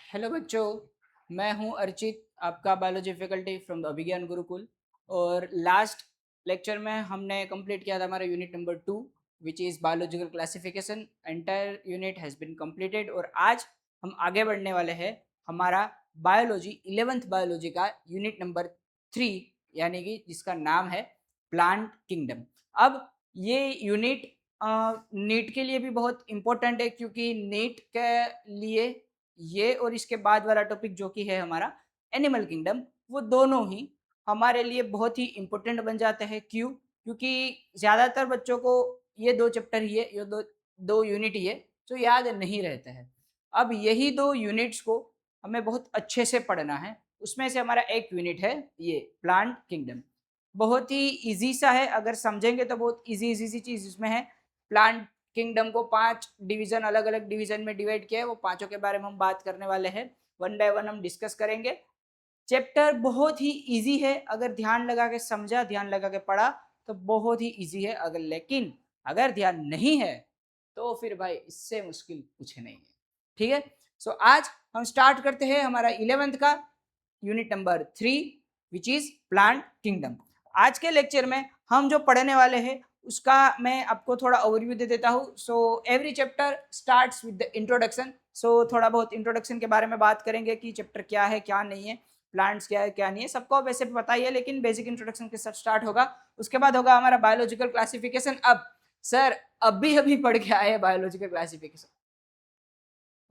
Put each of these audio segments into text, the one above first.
Hello बच्चों, मैं हूं अर्चित, आपका biology faculty from the Abhigyan Gurukul. और लास्ट लेक्चर में हमने कंप्लीट किया था हमारा unit number 2 which is biological classification. Entire unit has been completed और आज हम आगे बढ़ने वाले हैं हमारा बायोलॉजी 11th बायोलॉजी का यूनिट नंबर 3, यानी कि जिसका नाम है प्लांट किंगडम। अब ये यूनिट नीट के लिए भी बहुत इम्पोर्टेंट है, क्योंकि नीट के लिए ये और इसके बाद वाला टॉपिक जो कि है हमारा एनिमल किंगडम, वो दोनों ही हमारे लिए बहुत ही इम्पोर्टेंट बन जाते हैं। क्यों? क्योंकि ज़्यादातर बच्चों को ये दो चैप्टर ही है, ये दो दो यूनिट ही है जो याद नहीं रहते हैं। अब यही दो यूनिट्स को हमें बहुत अच्छे से पढ़ना है। उसमें से हमारा एक यूनिट है ये प्लांट किंगडम। बहुत ही इजी सा है, अगर समझेंगे तो बहुत इजी इजी सी चीज़ इसमें है। प्लांट किंगडम को 5 डिवीजन, अलग अलग डिवीजन में डिवाइड किया है, वो पांचों के बारे में हम बात करने वाले हैं। वन बाय वन हम डिस्कस करेंगे। चैप्टर बहुत ही इजी है, अगर ध्यान लगा के समझा, ध्यान लगा के पढ़ा तो बहुत ही इजी है। लेकिन अगर ध्यान नहीं है तो फिर भाई इससे मुश्किल कुछ नहीं है। ठीक है, सो आज हम स्टार्ट करते हैं हमारा 11th का unit number 3 which is plant kingdom. आज के लेक्चर में हम जो पढ़ने वाले हैं उसका मैं आपको थोड़ा ओवरव्यू दे देता हूँ। So every chapter starts with the introduction. So थोड़ा बहुत इंट्रोडक्शन के बारे में बात करेंगे कि चैप्टर क्या है क्या नहीं है, प्लांट्स क्या है क्या नहीं है, सबको वैसे पता ही है, लेकिन बेसिक इंट्रोडक्शन के साथ स्टार्ट होगा। उसके बाद होगा हमारा बायोलॉजिकल क्लासिफिकेशन। अब सर अभी अभी पढ़ के आए बायोलॉजिकल क्लासिफिकेशन,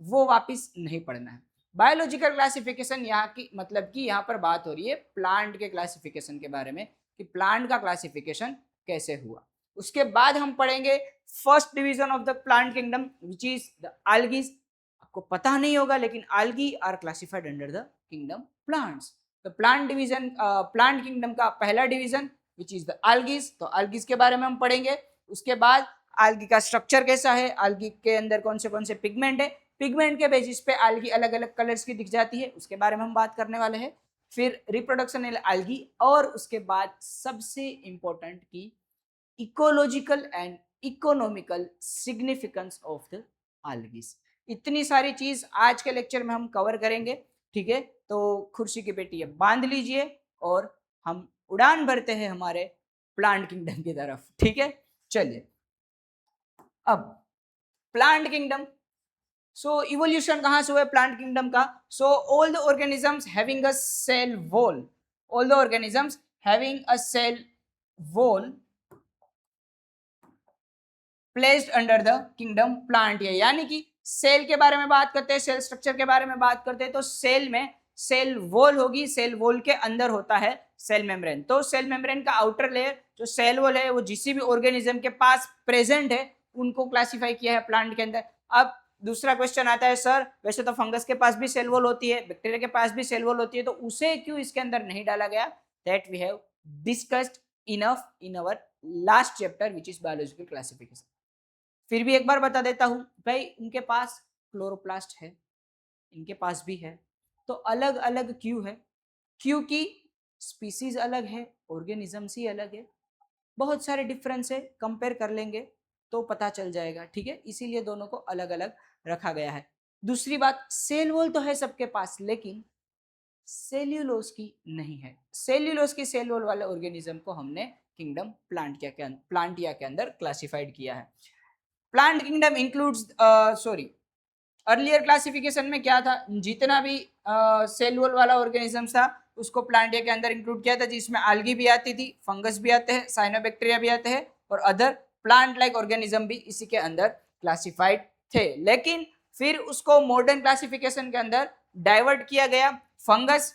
वो वापस नहीं पढ़ना है। बायोलॉजिकल क्लासिफिकेशन यहाँ की मतलब कि यहाँ पर बात हो रही है प्लांट के क्लासिफिकेशन के बारे में, कि प्लांट का क्लासिफिकेशन कैसे हुआ। उसके बाद हम पढ़ेंगे first division of the plant kingdom which is the algaes. आपको पता नहीं होगा लेकिन algae are classified under the kingdom plants. तो प्लांट डिवीजन, प्लांट किंगडम का पहला division which is the algaes, तो आल्गीज के बारे में हम पढ़ेंगे। उसके बाद आल्गी का स्ट्रक्चर कैसा है, आल्गी के अंदर कौन से पिगमेंट है, पिगमेंट के बेसिस पे आल्गी अलग अलग कलर्स की दिख जाती है, उसके बारे में हम बात करने वाले हैं। फिर रिप्रोडक्शन आल्गी, और उसके बाद सबसे इंपॉर्टेंट की ecological and economical significance of the algaes. इतनी सारी चीज आज के लेक्चर में हम कवर करेंगे। ठीक है, तो खुर्सी की पेटी बांध लीजिए और हम उड़ान भरते हैं हमारे प्लांट किंगडम की तरफ। ठीक है, चलिए। अब प्लांट किंगडम, सो इवोल्यूशन कहां से हुआ प्लांट किंगडम का? So all the organisms having a cell wall, all the organisms having a cell wall placed under the kingdom plant. यानी कि सेल के बारे में बात करते हैं, सेल स्ट्रक्चर के बारे में बात करते हैं, तो सेल में सेल वॉल होगी, सेल वॉल के अंदर होता है सेल मेम्ब्रेन। तो सेल मेम्ब्रेन का आउटर लेयर जो सेल वॉल है वो जिस भी ऑर्गेनिज्म के पास प्रेजेंट है उनको क्लासिफाई किया है प्लांट के अंदर। अब दूसरा क्वेश्चन आता है, सर वैसे तो फंगस के पास भी सेल वॉल होती है, बैक्टीरिया के पास भी सेल वॉल होती है, तो उसे क्यों इसके अंदर नहीं डाला गया? That we have discussed enough in our last chapter which is biological classification. फिर भी एक बार बता देता हूं भाई, उनके पास क्लोरोप्लास्ट है, इनके पास भी है, तो अलग अलग क्यों है? क्योंकि स्पीसीज अलग है, ऑर्गेनिजम्स ही अलग है, बहुत सारे डिफरेंस है, कंपेयर कर लेंगे तो पता चल जाएगा। ठीक है, इसीलिए दोनों को अलग अलग रखा गया है। दूसरी बात, सेल वॉल तो है सबके पास, लेकिन सेल्यूलोज की नहीं है। सेल्यूलोज की सेल वॉल वाले ऑर्गेनिज्म को हमने किंगडम प्लांटिया के अंदर क्लासिफाइड किया है। Plant kingdom includes, sorry, earlier classification में क्या था, जितना भी सेल वॉल वाला ऑर्गेनिज्म था उसको प्लांटिया के अंदर इंक्लूड किया था, जिसमें आल्गी भी आती थी, फंगस भी आते हैं, साइनोबैक्टीरिया भी आते हैं, और अदर प्लांट लाइक ऑर्गेनिज्म भी इसी के अंदर क्लासिफाइड थे। लेकिन फिर उसको मॉडर्न क्लासिफिकेशन के अंदर डाइवर्ट किया गया। फंगस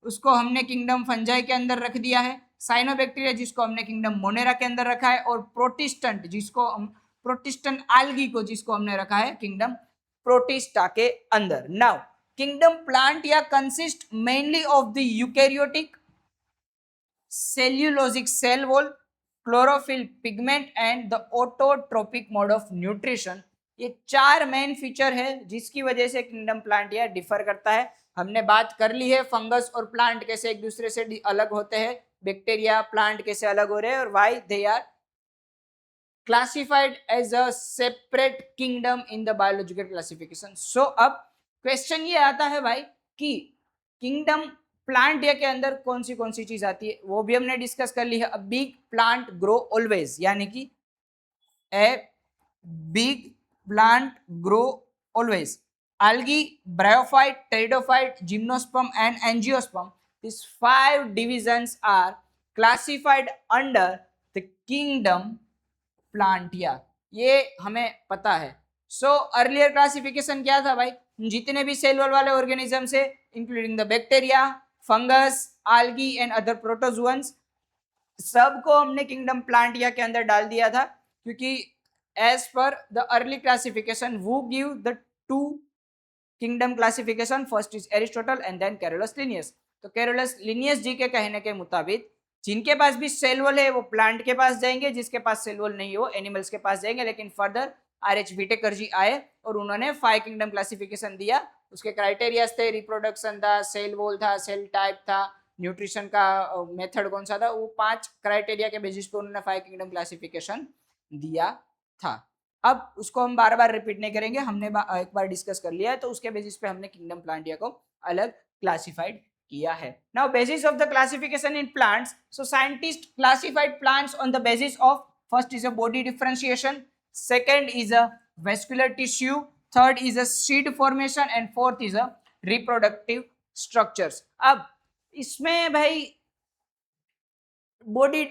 उसको हमने किंगडम फंजाई के अंदर रख दिया है, साइनोबैक्टीरिया जिसको हमने किंगडम मोनेरा के अंदर रखा है, और प्रोटिस्टेंट जिसको हम प्रोटिस्टेंट आल्गी को जिसको हमने रखा है किंगडम प्रोटिस्टा के अंदर। नाउ किंगडम प्लांट या consist mainly of the eukaryotic cellulosic cell wall, chlorophyll pigment and the autotrophic mode of nutrition. ये चार मेन फीचर है जिसकी वजह से किंगडम प्लांट या डिफर करता है। हमने बात कर ली है फंगस और प्लांट कैसे एक दूसरे से अलग होते हैं, बैक्टीरिया प्लांट कैसे अलग हो रहे हैं, और why they are classified as a separate kingdom in the biological classification. So अब क्वेश्चन ये आता है भाई कि किंगडम प्लांटिया के अंदर कौन सी चीज आती है, वो भी हमने डिस्कस कर ली है। A big plant grow always, यानी कि a big plant grow always. algae, bryophyte, pteridophyte, gymnosperm and angiosperm, these 5 divisions are classified under the kingdom प्लांटिया, ये हमें पता है। सो अर्लियर क्लासिफिकेशन क्या था भाई, जितने भी सेल वॉल वाले ऑर्गेनिजम्स है including the bacteria, fungus, algae and other protozoans, सबको हमने किंगडम प्लांटिया के अंदर डाल दिया था, क्योंकि एज पर द अर्ली क्लासिफिकेशन वो give the two kingdom classification, first is Aristotle and then Carolus Linnaeus. तो कैरोलस लिनियस जी के कहने के मुताबिक जिनके पास भी सेल वॉल है वो प्लांट के पास जाएंगे, जिसके पास सेल वॉल नहीं हो एनिमल्स के पास जाएंगे। लेकिन फर्दर आर.एच. व्हिटेकर जी आए और उन्होंने 5 किंगडम क्लासिफिकेशन दिया। उसके क्राइटेरियाज थे, रिप्रोडक्शन था, सेल वॉल था, सेल टाइप था, न्यूट्रिशन का मेथड कौन सा था, वो 5 क्राइटेरिया के बेसिस पे उन्होंने 5 किंगडम क्लासिफिकेशन दिया था। अब उसको हम बार बार रिपीट नहीं करेंगे, हमने एक बार डिस्कस कर लिया है, तो उसके बेसिस पे हमने किंगडम प्लांटिया को अलग क्लासिफाइड किया है। Now basis of the classification in plants, so scientist classified plants on the basis of, first is a body differentiation, second is a vascular tissue, third is a seed formation and fourth is a reproductive structures. अब इसमें भाई body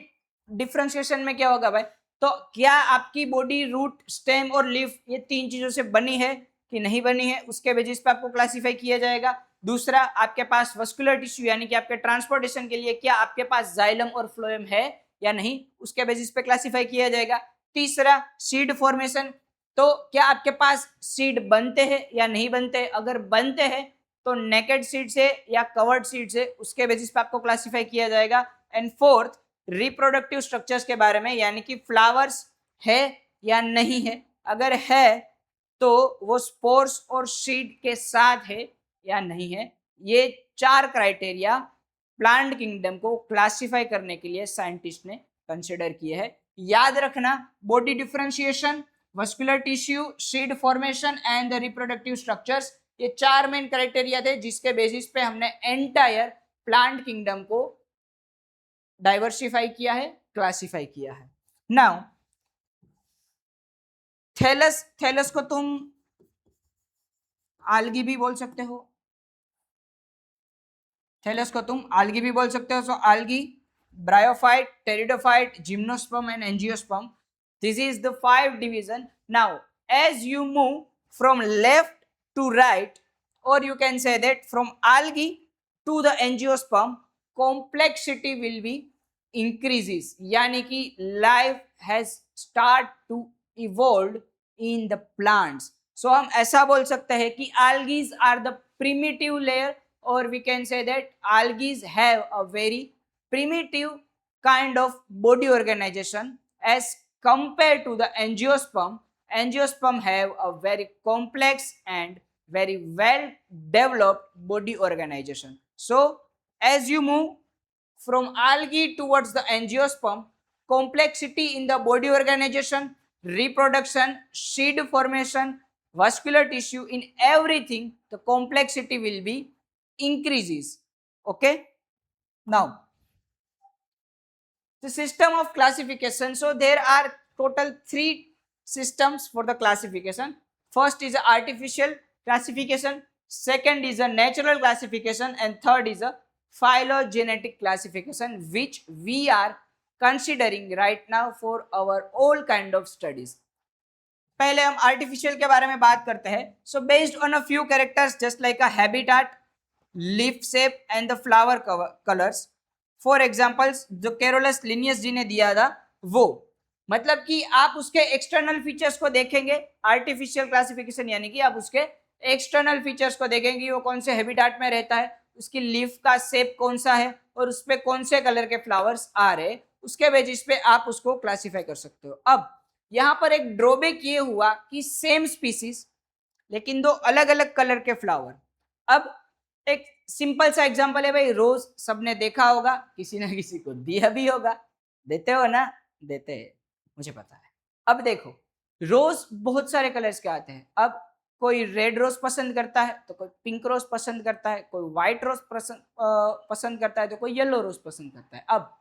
differentiation में क्या होगा भाई, तो क्या आपकी बॉडी रूट, स्टेम और लीफ ये 3 चीजों से बनी है कि नहीं बनी है, उसके बेसिस पे आपको क्लासिफाई किया जाएगा। दूसरा, आपके पास वस्कुलर टिश्यू यानी कि आपके ट्रांसपोर्टेशन के लिए क्या आपके पास जाइलम और फ्लोएम है या नहीं, उसके बेसिस पे क्लासिफाई किया जाएगा। तीसरा, सीड फॉर्मेशन, तो क्या आपके पास सीड बनते हैं या नहीं बनते, अगर बनते हैं तो नेकेड सीड से या कवर्ड सीड से, उसके बेसिस पे आपको क्लासिफाई किया जाएगा। एंड फोर्थ, रिप्रोडक्टिव स्ट्रक्चर्स के बारे में, यानी कि फ्लावर्स है या नहीं है, अगर है तो वो स्पोर्स और सीड के साथ है या नहीं है। ये 4 क्राइटेरिया प्लांट किंगडम को क्लासिफाई करने के लिए साइंटिस्ट ने कंसिडर किए हैं। याद रखना, body differentiation, vascular tissue, seed formation and the reproductive structures, ये 4 मेन क्राइटेरिया थे जिसके बेसिस पे हमने एंटायर प्लांट किंगडम को डाइवर्सिफाई किया है, क्लासिफाई किया है। नाउ थैलस, थैलस को तुम आल्गी भी बोल सकते हो, थैलस को तुम आल्गी भी बोल सकते हो। So algae, bryophyte, pteridophyte, gymnosperm and angiosperm, this is the 5 division. Now as you move from left to right, or you can say that from algae to the angiosperm, complexity will be increases, यानी कि life has start to evolve in the plants. So हम ऐसा बोल सकते हैं कि algae are the primitive layer, or we can say that algae have a very primitive kind of body organization as compared to the angiosperm. Angiosperm have a very complex and very well developed body organization. So as you move from algae towards the angiosperm, complexity in the body organization, reproduction, seed formation, vascular tissue, in everything the complexity will be increases. Okay, now the system of classification. So there are total 3 systems for the classification. First is a artificial classification, second is a natural classification, and third is a phylogenetic classification, which we are considering right now for our all kind of studies. पहले हम artificial के बारे में बात करते हैं. So based on a few characters just like a habitat, leaf shape and the flower colours. For examples जो Carolus Linnaeus जी ने दिया था वो, मतलब कि आप उसके एक्सटर्नल फीचर्स को देखेंगे. आर्टिफिशियल क्लासिफिकेशन यानी कि आप उसके एक्सटर्नल फीचर्स को देखेंगे, वो कौन से हैबिटाट में रहता है, उसकी लीफ का शेप कौन सा है और उस पर कौन से कलर के फ्लावर्स आ रहे, उसके बेसिस पे आप उसको क्लासिफाई कर सकते हो. अब यहाँ पर एक ड्रॉबैक ये हुआ कि सेम स्पीसीज लेकिन 2 अलग अलग कलर के फ्लावर. अब एक सिंपल सा एग्जांपल है भाई, रोज सबने देखा होगा, किसी ना किसी को दिया भी होगा. देते हो ना? देते हैं, मुझे पता है. अब देखो, रोज बहुत सारे कलर्स के आते हैं. अब कोई रेड रोज पसंद करता है तो कोई पिंक रोज पसंद करता है, कोई व्हाइट रोज पसंद करता है तो कोई येलो रोज पसंद करता है। अब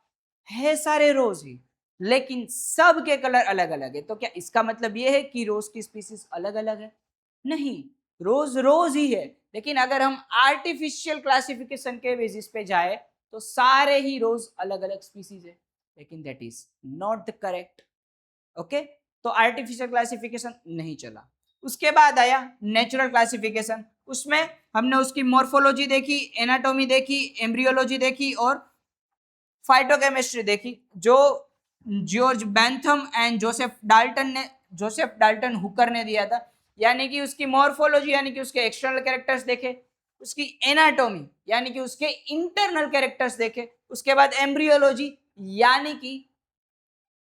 है सारे रोज ही, लेकिन सब के कलर अलग अलग है, तो क्या इसका मतलब ये है कि रोज की स्पीसीज अलग अलग है? नहीं, रोज रोज ही है। लेकिन अगर हम आर्टिफिशियल क्लासिफिकेशन के बेसिस पे जाए तो सारे ही रोज अलग अलग स्पीसीज है, लेकिन that is not the correct. Okay, तो आर्टिफिशियल क्लासिफिकेशन नहीं चला। उसके बाद आया नेचुरल क्लासिफिकेशन। उसमें हमने उसकी मॉर्फोलॉजी देखी, एनाटॉमी देखी, एम्ब्रियोलॉजी देखी और फाइटोकेमिस्ट्री देखी, जो George Bentham and Joseph Dalton Hooker ने दिया था। यानी कि उसकी मॉर्फोलॉजी यानी कि उसके एक्सटर्नल कैरेक्टर्स देखे, उसकी एनाटॉमी यानी कि उसके इंटरनल कैरेक्टर्स देखे, उसके बाद एम्ब्रियोलॉजी यानी कि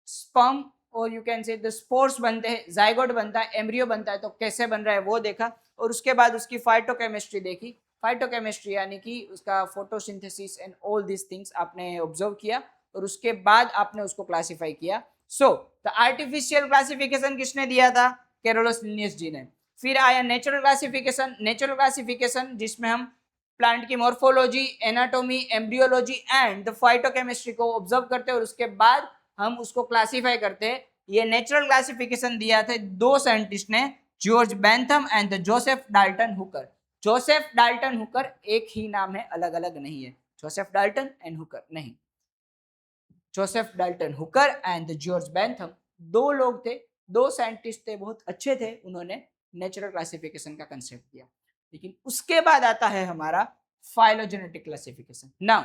स्पर्म और you can say the spores बनते हैं, जाइगोट बनता है, एम्ब्रियो बनता है, तो कैसे बन रहा है वो देखा। और उसके बाद उसकी फाइटोकेमिस्ट्री देखी। फाइटोकेमिस्ट्री यानी कि उसका photosynthesis and all this things आपने ऑब्जर्व किया और उसके बाद आपने उसको क्लासिफाई किया। सो द आर्टिफिशियल क्लासिफिकेशन किसने दिया था? कैरोलस लिनियस जी ने। फिर आया नेचुरल क्लासिफिकेशन। नेचुरल क्लासिफिकेशन जिसमें हम प्लांट की morphology, anatomy, embryology and the phytochemistry को ऑब्जर्व करते हैं और उसके बाद हम उसको क्लासिफाई करते हैं। ये नेचुरल क्लासिफिकेशन दिया था दो साइंटिस्ट ने, George Bentham and Joseph Dalton Hooker. Joseph Dalton Hooker एक ही नाम है, अलग अलग नहीं है। जोसेफ डाल्टन एंड हुकर नहीं, Joseph Dalton Hooker and George Bentham दो लोग थे, दो साइंटिस्ट थे, बहुत अच्छे थे। उन्होंने नेचुरल क्लासिफिकेशन का कंसेप्ट दिया। लेकिन उसके बाद आता है हमारा फाइलोजेनेटिक क्लासिफिकेशन। नाउ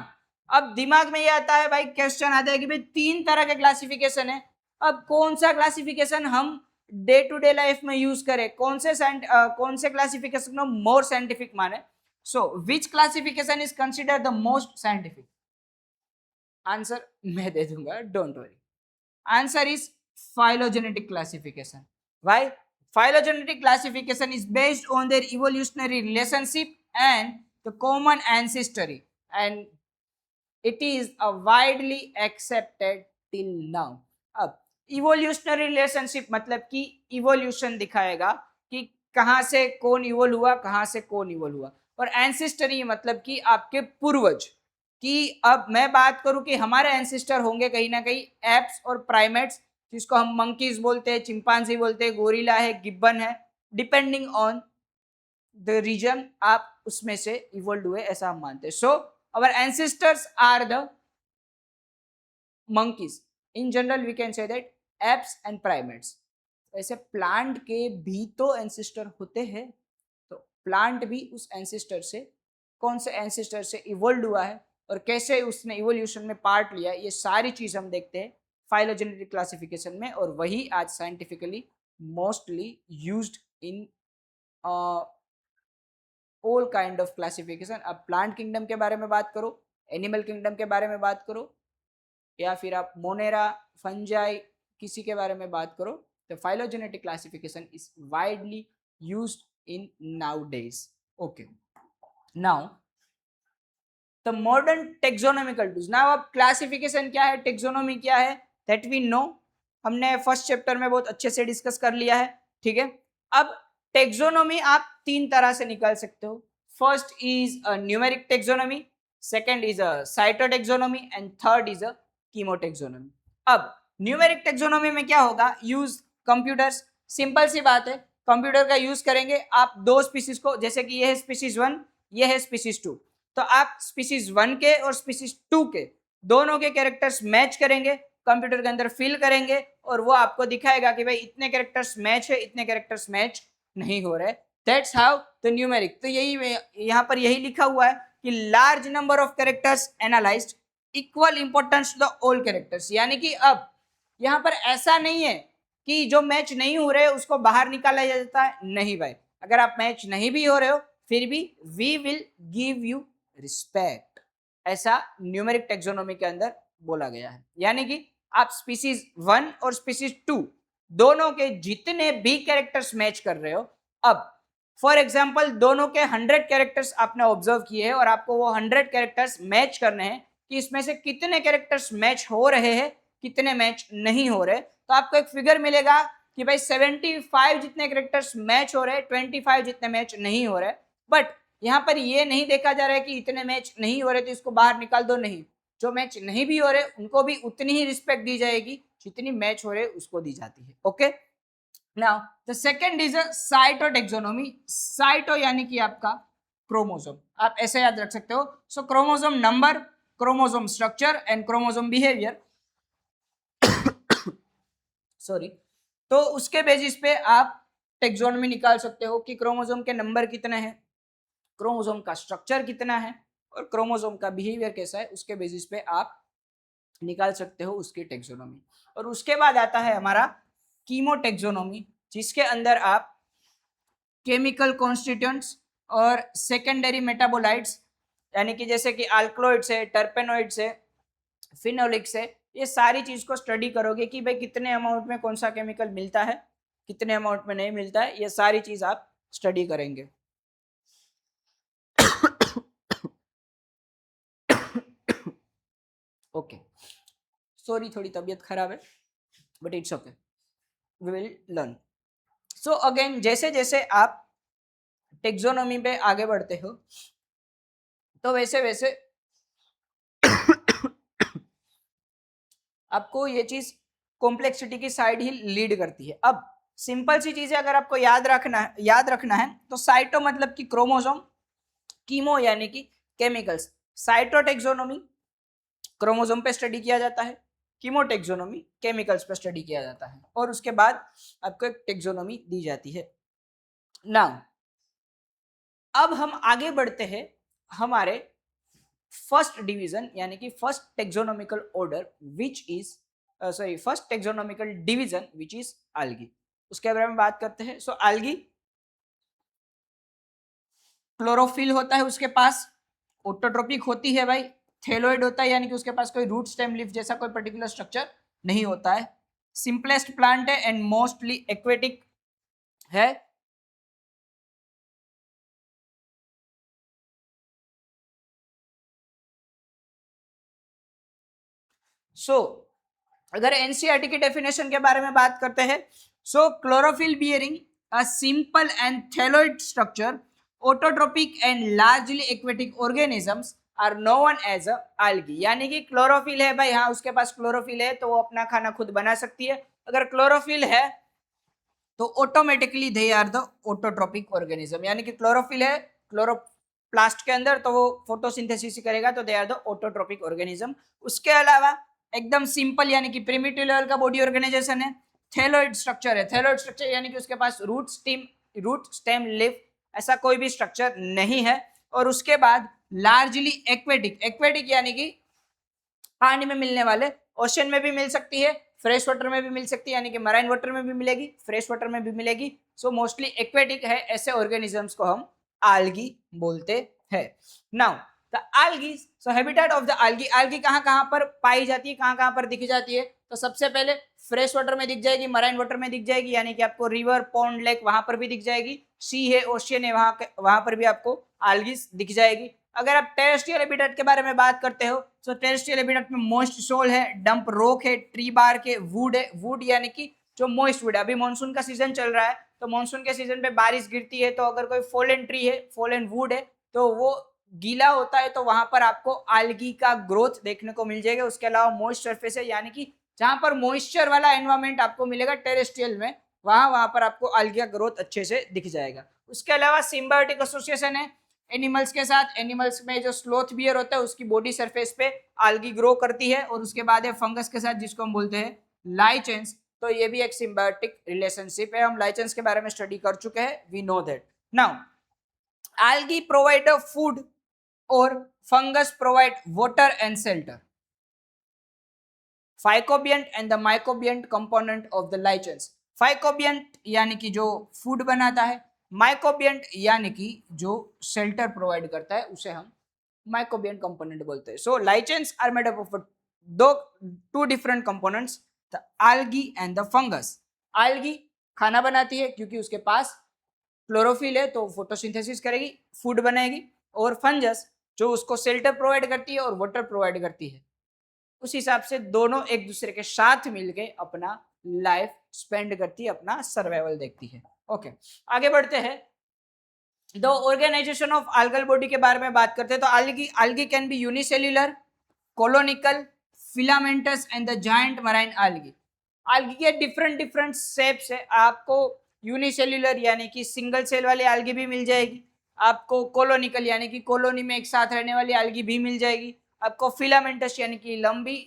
अब दिमाग में ये आता है भाई, क्वेश्चन आता है कि भाई तीन तरह के क्लासिफिकेशन है, अब कौन सा क्लासिफिकेशन हम डे टू डे लाइफ में यूज करें, कौन से क्लासिफिकेशन को मोर साइंटिफिक माने। So which classification is consider the most scientific? Answer मैं दे दूंगा, don't worry. Answer is phylogenetic classification. Why? Phylogenetic classification is based on their evolutionary relationship and the common ancestry, and it is a widely accepted till now. अब evolutionary relationship मतलब कि evolution दिखाएगा कि कहां से कौन इवोल्व हुआ, कहां से कौन इवोल्व हुआ। और एंसेस्टरी मतलब कि आपके पूर्वज, कि अब मैं बात करूं कि हमारे एंसेस्टर होंगे कहीं ना कहीं एप्स और प्राइमेट्स, जिसको हम मंकीज बोलते हैं, चिंपांजी बोलते हैं, गोरिल्ला है, गिब्बन है, डिपेंडिंग ऑन द रीजन आप उसमें से इवोल्व हुए ऐसा हम मानते हैं। So our ancestors are the monkeys. In general we can say that apes and primates. ऐसे प्लांट के भी तो एंसेस्टर होते हैं, तो प्लांट भी उस एंसेस्टर से, कौन से एंसेस्टर से इवोल्व हुआ है और कैसे उसने इवोल्यूशन में पार्ट लिया, ये सारी चीज हम देखते हैं फाइलोजेनेटिक क्लासिफिकेशन में। और वही आज scientifically mostly used in all kind of classification. अब प्लांट किंगडम के बारे में बात करो, एनिमल किंगडम के बारे में बात करो, या फिर आप मोनेरा, फंजाई, किसी के बारे में बात करो, तो phylogenetic classification is widely used in nowadays. Okay, now the modern taxonomical tools. Now अब क्लासिफिकेशन क्या है, टेक्सोनॉमी क्या है, दैट वी नो, हमने फर्स्ट चैप्टर में बहुत अच्छे से डिस्कस कर लिया है, ठीक है। अब टेक्सोनॉमी आप तीन तरह से निकाल सकते हो। First is a numeric taxonomy, second is a cytotaxonomy and third is a chemotaxonomy. अब न्यूमेरिक टेक्सोनॉमी में क्या होगा, यूज कंप्यूटर्स, सिंपल सी बात है, कंप्यूटर का यूज करेंगे आप दो स्पीसीज को, जैसे कि ये है स्पीसीज 1, ये है स्पीसीज 2, तो आप स्पीसीज 1 के और स्पीसीज 2 के दोनों के कैरेक्टर्स मैच करेंगे, कंप्यूटर के अंदर फिल करेंगे और वो आपको दिखाएगा कि भाई इतने कैरेक्टर्स मैच है, इतने कैरेक्टर्स मैच नहीं हो रहे। That's how the numeric. तो यही यहाँ पर यही लिखा हुआ है कि large number of characters analysed equal importance to the all characters. यानी कि अब यहाँ पर ऐसा नहीं है कि जो मैच नहीं हो रहे उसको बाहर निकाला जाता है, नहीं भाई, अगर आप मैच नहीं भी हो रहे हो फिर भी we will give you respect, ऐसा न्यूमेरिक टेक्सोनॉमी के अंदर बोला गया है। यानी कि आप स्पीसीज 1 और स्पीसीज 2 दोनों के जितने भी कैरेक्टर्स मैच कर रहे हो, अब फॉर एग्जाम्पल दोनों के 100 कैरेक्टर्स आपने ऑब्जर्व किए हैं और आपको वो 100 कैरेक्टर्स मैच करने हैं कि इसमें से कितने कैरेक्टर्स मैच हो रहे हैं, कितने मैच नहीं हो रहे, तो आपको एक फिगर मिलेगा कि भाई 75 जितने कैरेक्टर्स मैच हो रहे हैं, 25 जितने मैच नहीं हो रहे। बट यहाँ पर ये नहीं देखा जा रहा है कि इतने मैच नहीं हो रहे तो इसको बाहर निकाल दो, नहीं, जो मैच नहीं भी हो रहे उनको भी उतनी ही रिस्पेक्ट दी जाएगी जितनी मैच हो रहे उसको दी जाती है। Okay, now the second is cytotaxonomy. Cyto यानी कि आपका क्रोमोसोम, आप ऐसे याद रख सकते हो। So chromosome number, chromosome structure and chromosome behaviour, sorry, तो उसके बेसिस पे आप टेक्सोनोमी निकाल सकते हो कि क्रोमोसोम के नंबर कितने हैं, क्रोमोसोम का स्ट्रक्चर कितना है और क्रोमोसोम का बिहेवियर कैसा है, उसके बेसिस पे आप निकाल सकते हो उसकी टेक्सोनोमी। और उसके बाद आता है हमारा कीमोटेक्सोनोमी, जिसके अंदर आप केमिकल कॉन्स्टिट्यूएंट्स और सेकेंडरी मेटाबोलाइट्स यानी कि जैसे कि अल्कलॉइड्स है, टर्पेनोइड्स है, फिनोलिक्स है, ये सारी चीज को स्टडी करोगे कि भाई कितने अमाउंट में कौन सा केमिकल मिलता है, कितने अमाउंट में नहीं मिलता है, ये सारी चीज आप स्टडी करेंगे। ओके, सॉरी थोड़ी तबीयत खराब है, but it's okay, we will learn. So again जैसे जैसे आप टेक्सोनोमी पे आगे बढ़ते हो तो वैसे वैसे आपको ये चीज कॉम्प्लेक्सिटी की साइड ही लीड करती है। अब सिंपल सी चीजें अगर आपको याद रखना है तो साइटो मतलब कि क्रोमोसोम, कीमो यानी कि केमिकल्स, साइटोटेक्सोनोमी क्रोमोसोम पे स्टडी किया जाता है, कीमोटेक्सोनोमी केमिकल्स पे स्टडी किया जाता है, और उसके बाद आपको एक टेक्सोनोमी दी जाती है। नाउ अब हम आगे बढ़ते हैं हमारे फर्स्ट डिवीजन यानी कि first taxonomical order which is first taxonomical division which is algae, उसके बारे में बात करते हैं। सो आल्गी क्लोरोफिल होता है उसके पास, ऑटोट्रोपिक होती है भाई, थैलोइड होता है यानी कि उसके पास कोई रूट स्टेम लीफ जैसा कोई पर्टिकुलर स्ट्रक्चर नहीं होता है, सिंपलेस्ट प्लांट है एंड मोस्टली एक्वेटिक है। सो अगर एनसीईआरटी की डेफिनेशन के बारे में बात करते हैं, so chlorophyll bearing a simple and thalloid structure, autotrophic and largely aquatic organisms are known as a algae, यानी कि क्लोरोफिल है भाई, हाँ उसके पास क्लोरोफिल है तो वो अपना खाना खुद बना सकती है। अगर क्लोरोफिल है तो automatically they are the autotrophic organism, यानी कि क्लोरोफिल है क्लोरोप्लास्ट के अंदर तो वो फोटोसिंथेसिस करेगा तो they are the autotrophic organism. उसके अलावा एकदम सिंपल यानी कि प्रिमिटिव लेवल का बॉडी ऑर्गेनाइजेशन है, थैलोइड स्ट्रक्चर है, थैलोइड स्ट्रक्चर यानी कि उसके पास रूट स्टेम लीफ ऐसा कोई भी स्ट्रक्चर नहीं है। और उसके बाद लार्जली एक्वेटिक, एक्वेटिक यानी कि पानी में मिलने वाले, ओशन में भी मिल सकती है, फ्रेश वाटर में भी मिल सकती है, यानी कि मराइन वाटर में भी मिलेगी, फ्रेश वाटर में भी मिलेगी। सो मोस्टली एक्वेटिक है, ऐसे ऑर्गेनिजम्स को हम आल्गी बोलते हैं। Now the algae, so habitat of the algae, algae कहाँ पर पाई जाती है, कहाँ पर दिख जाती है, तो सबसे पहले फ्रेश वाटर में दिख जाएगी, मराइन वाटर में दिख जाएगी, यानी कि आपको रिवर, पॉन्ड, लेक वहां पर भी दिख जाएगी, सी है, ओशियन है, वहां पर भी आपको आल्गी दिख जाएगी। अगर आप टेरेस्ट्रियल हैबिटेट के बारे में बात करते हो तो टेरेस्ट्रियल हैबिटेट में मॉइस्ट सोल है, डंप रॉक है, ट्री बार्क है, वुड है, वुड यानी कि जो मॉइस्ट वुड है। अभी मानसून का सीजन चल रहा है तो मानसून के सीजन पे बारिश गिरती है तो अगर कोई फॉलन ट्री है, फॉलन वुड है, तो वो गीला होता है तो वहां पर आपको आल्गी का ग्रोथ देखने को मिल जाएगा। उसके अलावा मॉइस्ट सरफेस है, यानी कि जहां पर मॉइस्चर वाला एनवायरमेंट आपको मिलेगा टेरेस्ट्रियल में, वहां पर आपको आल्गी का ग्रोथ अच्छे से दिख जाएगा। उसके अलावा सिम्बायोटिक एसोसिएशन है एनिमल्स के साथ, एनिमल्स में जो स्लोथ बियर होता है उसकी बॉडी सरफेस पे आल्गी ग्रो करती है। और उसके बाद है फंगस के साथ जिसको हम बोलते हैं लाइचेंस, तो ये भी एक सिम्बायोटिक रिलेशनशिप है, हम लाइचेंस के बारे में स्टडी कर चुके हैं, we know that. Now algae provide a food or fungus provide water and shelter, phycobiont and the mycobiont component of the lichens, phycobiont यानी कि जो फूड बनाता है, माइकोबियंट यानी कि जो शेल्टर प्रोवाइड करता है उसे हम माइकोबियंट कंपोनेंट बोलते हैं। So lichens are made up of two different components, the algae and the fungus. algae खाना बनाती है क्योंकि उसके पास क्लोरोफिल है तो फोटोसिंथेसिस करेगी, फूड बनाएगी, और फंगस जो उसको शेल्टर प्रोवाइड करती है और वाटर प्रोवाइड करती है। उस हिसाब से दोनों एक दूसरे के साथ मिलके अपना लाइफ स्पेंड करती है, अपना सर्वाइवल देखती है। ओके, आगे बढ़ते हैं। The organisation of algal body के बारे में बात करते हैं। तो algae can be unicellular, colonial, filamentous and the giant marine algae। algae के डिफरेंट शेप्स है। आपको यूनिसेल्युलर यानी कि सिंगल सेल वाली algae भी मिल जाएगी, आपको कोलोनिकल यानी कि कॉलोनी में एक साथ रहने वाली algae भी मिल जाएगी, आपको फिलामेंटस यानी कि लंबी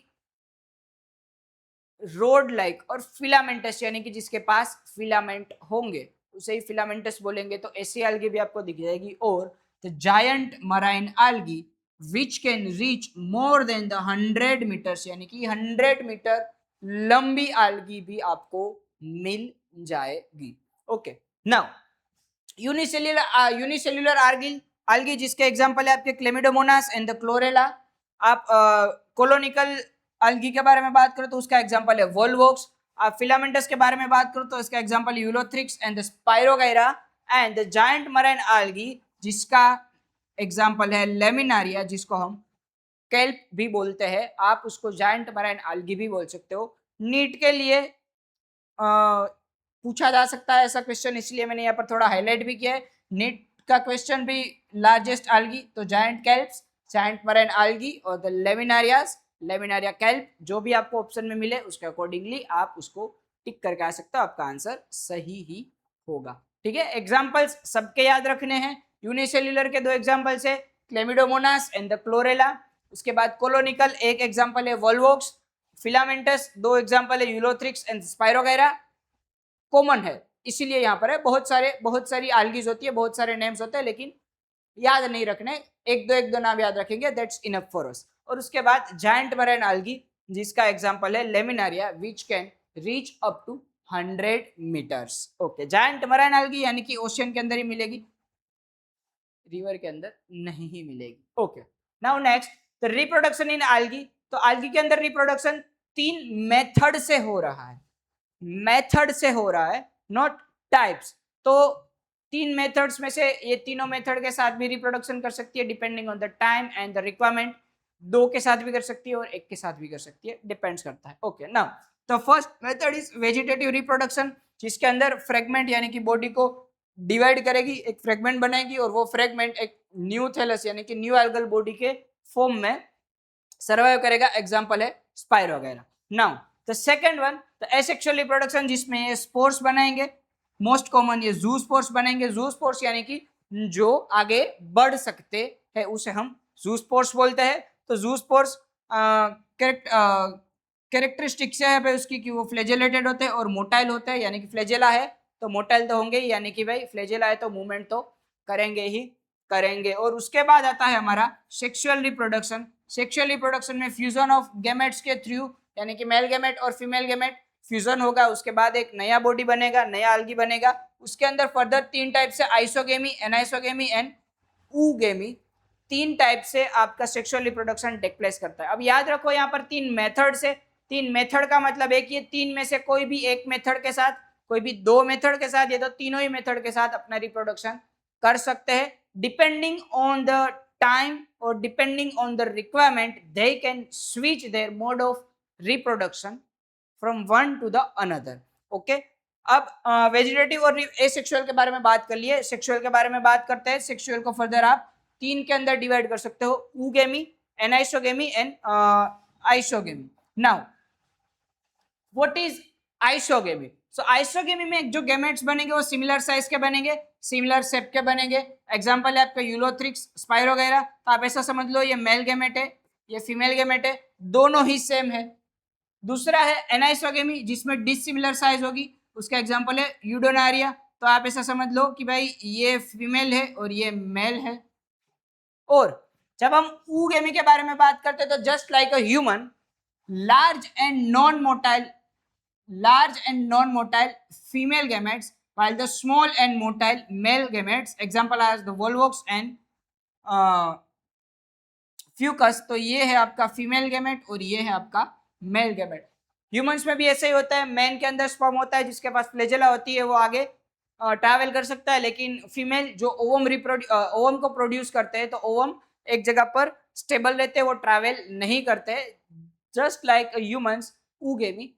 रोड लाइक, और फिलामेंटस यानी कि जिसके पास फिलामेंट होंगे उसे ही फिलामेंटस बोलेंगे, तो ऐसी algae भी आपको दिख जाएगी। और the giant marine algae which can reach more than the 100 metres, यानी कि 100 मीटर लंबी algae भी आपको मिल जाएगी। ओके, नाउ यूनिसेल्युलर algae जिसके एग्जांपल है आपके क्लेमिडोमोनास एंड द क्लोरेला। आप कोलोनिकल algae के बारे में बात करो तो उसका एग्जांपल है वोल्वोक्स। आप फिलामेंटस के बारे में बात करो तो इसका example Ulothrix and the spirogyra. And the giant marine algae जिसका एग्जांपल है लेमिनारिया, जिसको हम केल्प भी बोलते हैं, आप उसको जायंट मराइन algae भी बोल सकते हो। नीट के लिए पूछा जा सकता है ऐसा क्वेश्चन, इसलिए मैंने यहाँ पर थोड़ा हाईलाइट भी किया है। नीट का क्वेश्चन भी लार्जेस्ट algae, तो जायंट केल्प्स, जायंट मराइन algae और द लेमिनारियास, लेमिनारिया केल्प, जो भी आपको ऑप्शन में मिले उसके अकॉर्डिंगली आप उसको टिक करके आ सकते हो, आपका आंसर सही ही होगा। ठीक है, एग्जांपल्स सबके याद रखने हैं। यूनिसेल्युलर के 2 एग्जांपल्स है, क्लेमिडोमोनास एंड द क्लोरेला। उसके बाद कोलोनिकल एक एग्जांपल है वोल्वोक्स, फिलामेंटस 2 एग्जांपल है यूलोथ्रिक्स एंड स्पाइरोगाइरा। कॉमन है इसीलिए यहाँ पर है, बहुत सारी algae होती है, बहुत सारे नेम्स होते हैं, लेकिन याद नहीं रखने, एक दो नाम याद रखेंगे, दैट्स इनफ फॉर अस। और उसके बाद जायंट मराइन algae जिसका एग्जांपल है laminaria which can reach up to 100 metres. Okay, giant marine algae यानी कि ओशियन के अंदर ही मिलेगी, रिवर के अंदर नहीं ही मिलेगी। Okay, now next the reproduction in algae। तो algae के अंदर रिप्रोडक्शन 3 मेथड से हो रहा है, मेथड से हो रहा है, नॉट टाइप्स। तो 3 मेथड्स में से ये तीनों मेथड के साथ भी रिप्रोडक्शन कर सकती है, depending on the time and the requirement. 2 के साथ भी कर सकती है और 1 के साथ भी कर सकती है, डिपेंड्स करता है। Okay, now the first method is vegetative reproduction, जिसके अंदर फ्रेगमेंट यानी कि बॉडी को डिवाइड करेगी, एक फ्रेगमेंट बनाएगी और वो फ्रेगमेंट एक न्यू थैलस यानी कि न्यू एल्गल बॉडी के फॉर्म में सर्वाइव करेगा, एग्जांपल है spirogyra. Now the second one the asexual reproduction, जिसमें ये स्पोर्स बनाएंगे, मोस्ट कॉमन ये जू स्पोर्स बनेंगे। जू स्पोर्स यानी कि जो आगे बढ़ सकते हैं उसे हम जू स्पोर्स बोलते हैं। तो जू स्पोर्स कैरेक्टरिस्टिक्स है भाई उसकी कि वो फ्लैजेलेटेड होते हैं और मोटाइल होते हैं, यानी कि फ्लैजेला है तो मोटाइल तो होंगे ही, यानी कि भाई फ्लैजेला है तो मूवमेंट तो करेंगे ही करेंगे। और उसके बाद आता है हमारा सेक्सुअल रिप्रोडक्शन। सेक्सुअल रिप्रोडक्शन में फ्यूजन ऑफ गैमेट्स के थ्रू, यानी कि मेल गैमेट और फीमेल गैमेट फ्यूजन होगा, उसके बाद एक नया बॉडी बनेगा, नया algae बनेगा। उसके अंदर फर्दर 3 टाइप से आइसोगेमी, एनाइसोगेमी एंड ooगेमी, 3 टाइप से आपका सेक्सुअल रिप्रोडक्शन टेक प्लेस करता है। अब याद रखो यहाँ पर 3 मेथड से, 3 मेथड का मतलब है कि 3 में से कोई भी एक मेथड के साथ, कोई भी 2 मेथड के साथ, ये तो तीनों ही मेथड के साथ अपना रिप्रोडक्शन कर सकते हैं। Depending on the time or depending on the requirement they can switch their mode of reproduction from one to the another. okay, अब वेजिटेटिव और एसेक्सुअल के बारे में बात कर लिए, सेक्सुअल के बारे में बात करते हैं। सेक्सुअल को फर्दर आप 3 के अंदर डिवाइड कर सकते हो, oogamy, anisogamy and isogamy. Now what is isogamy? So isogamy में जो गैमेट्स बनेंगे वो सिमिलर साइज के बनेंगे, सिमिलर शेप के बनेंगे। एग्जांपल है आपका यूलोथ्रिक्स, स्पाइरोगाइरा। तो आप ऐसा समझ लो ये मेल गैमेट है, ये फीमेल गैमेट है, दोनों ही सेम है। दूसरा है एनाइसोगेमी जिसमें डिसिमिलर साइज होगी, उसका एग्जांपल है यूडोनारिया। तो आप ऐसा समझ लो कि भाई ये फीमेल है और ये मेल है। और जब हम ooगेमी के बारे में बात करते हैं तो just like a human, large and non-motile female gametes, while the small and motile male gametes, example are the volvox and fucus। तो ये है आपका फीमेल गैमेट और ये है आपका मेल गैमेट। ह्यूमंस में भी ऐसे ही होता है, मैन के अंदर स्पर्म होता है जिसके पास फ्लैजेला होती है, वो आगे ट्रैवल कर सकता है, लेकिन फीमेल जो ओवम को प्रोड्यूस करते हैं तो ओवम एक जगह पर स्टेबल रहते हैं, वो ट्रैवल नहीं करते, जस्ट लाइक ह्यूमंस ooगेमी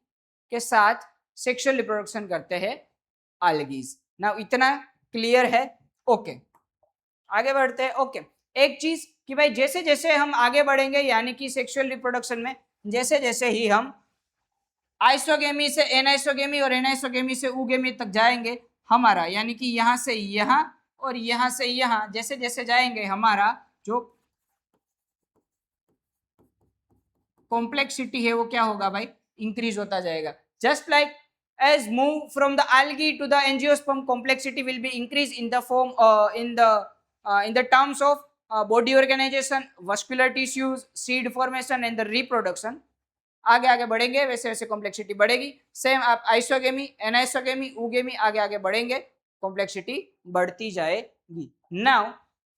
के साथ सेक्सुअल रिप्रोडक्शन करते हैं algaes. नाउ इतना क्लियर है? ओके आगे बढ़ते हैं. ओके एक चीज कि भाई जैसे जैसे हम आगे बढ़ेंगे यानी कि सेक्सुअल रिप्रोडक्शन में जैसे जैसे ही हम आइसोगेमी से एनाइसोगेमी और एनाइसोगेमी से ऊगेमी तक जाएंगे, हमारा यानी कि यहाँ से यहाँ और यहाँ से यहाँ जैसे जैसे जाएंगे हमारा जो कॉम्प्लेक्सिटी है वो क्या होगा भाई, इंक्रीज होता जाएगा. Just like as move from the algae to the angiosperm, complexity will be increased in the form in the terms of body organization, vascular tissues, seed formation and the reproduction. आगे आगे बढ़ेंगे वैसे वैसे complexity बढ़ेगी. Same आप isogamy anisogamy ऊगेमी आगे आगे बढ़ेंगे कॉम्प्लेक्सिटी बढ़ती जाएगी. Now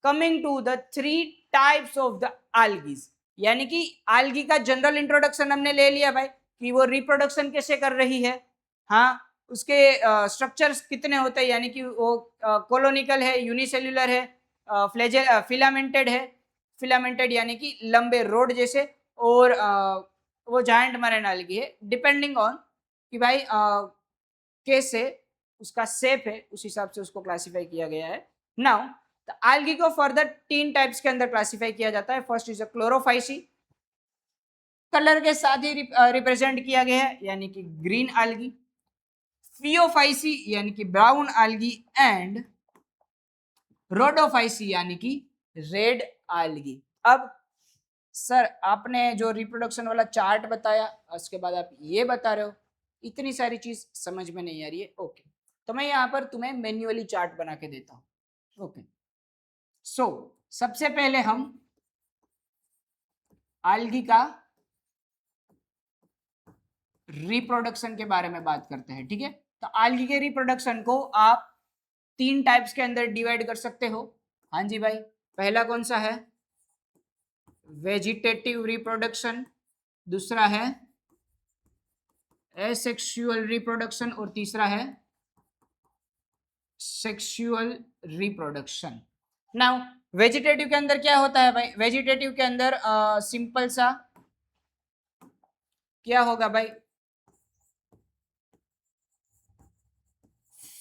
coming to the 3 types of the algaes, यानी कि algae का जनरल इंट्रोडक्शन हमने ले लिया भाई कि वो रिप्रोडक्शन कैसे कर रही है. हाँ उसके स्ट्रक्चर्स कितने होते हैं, यानी कि वो कॉलोनिकल है, यूनिसेल्युलर है, फिलामेंटेड है. फिलामेंटेड यानी कि लंबे रोड जैसे, और वो जायंट मरीन एल्गी है. डिपेंडिंग ऑन कि भाई कैसे उसका शेप है उस हिसाब से उसको क्लासिफाई किया गया है. नाउ द एल्गी को फर्दर 3 टाइप्स के अंदर क्लासिफाई किया जाता है. First is a Chlorophyceae, colour के साथ ही रिप्रेजेंट किया गया है यानी कि ग्रीन एल्गी. फियोफाइसी यानी कि ब्राउन एल्गी एंड रोडोफाइसी यानी कि रेड एल्गी. अब सर आपने जो रिप्रोडक्शन वाला चार्ट बताया उसके बाद आप ये बता रहे हो, इतनी सारी चीज समझ में नहीं आ रही है. ओके तो मैं यहाँ पर तुम्हें मैन्युअली चार्ट बना के देता हूँ. ओके सो सबसे पहले हम एल्गी का रिप्रोडक्शन के बारे में बात करते हैं. ठीक है तो एल्गी के रिप्रोडक्शन को आप 3 टाइप्स के अंदर डिवाइड कर सकते हो. हाँ जी भाई, पहला कौन सा है, वेजिटेटिव रिप्रोडक्शन, दूसरा है एसेक्सुअल रिप्रोडक्शन और तीसरा है सेक्सुअल रिप्रोडक्शन. नाउ वेजिटेटिव के अंदर क्या होता है भाई, वेजिटेटिव के अंदर सिंपल सा क्या होगा भाई,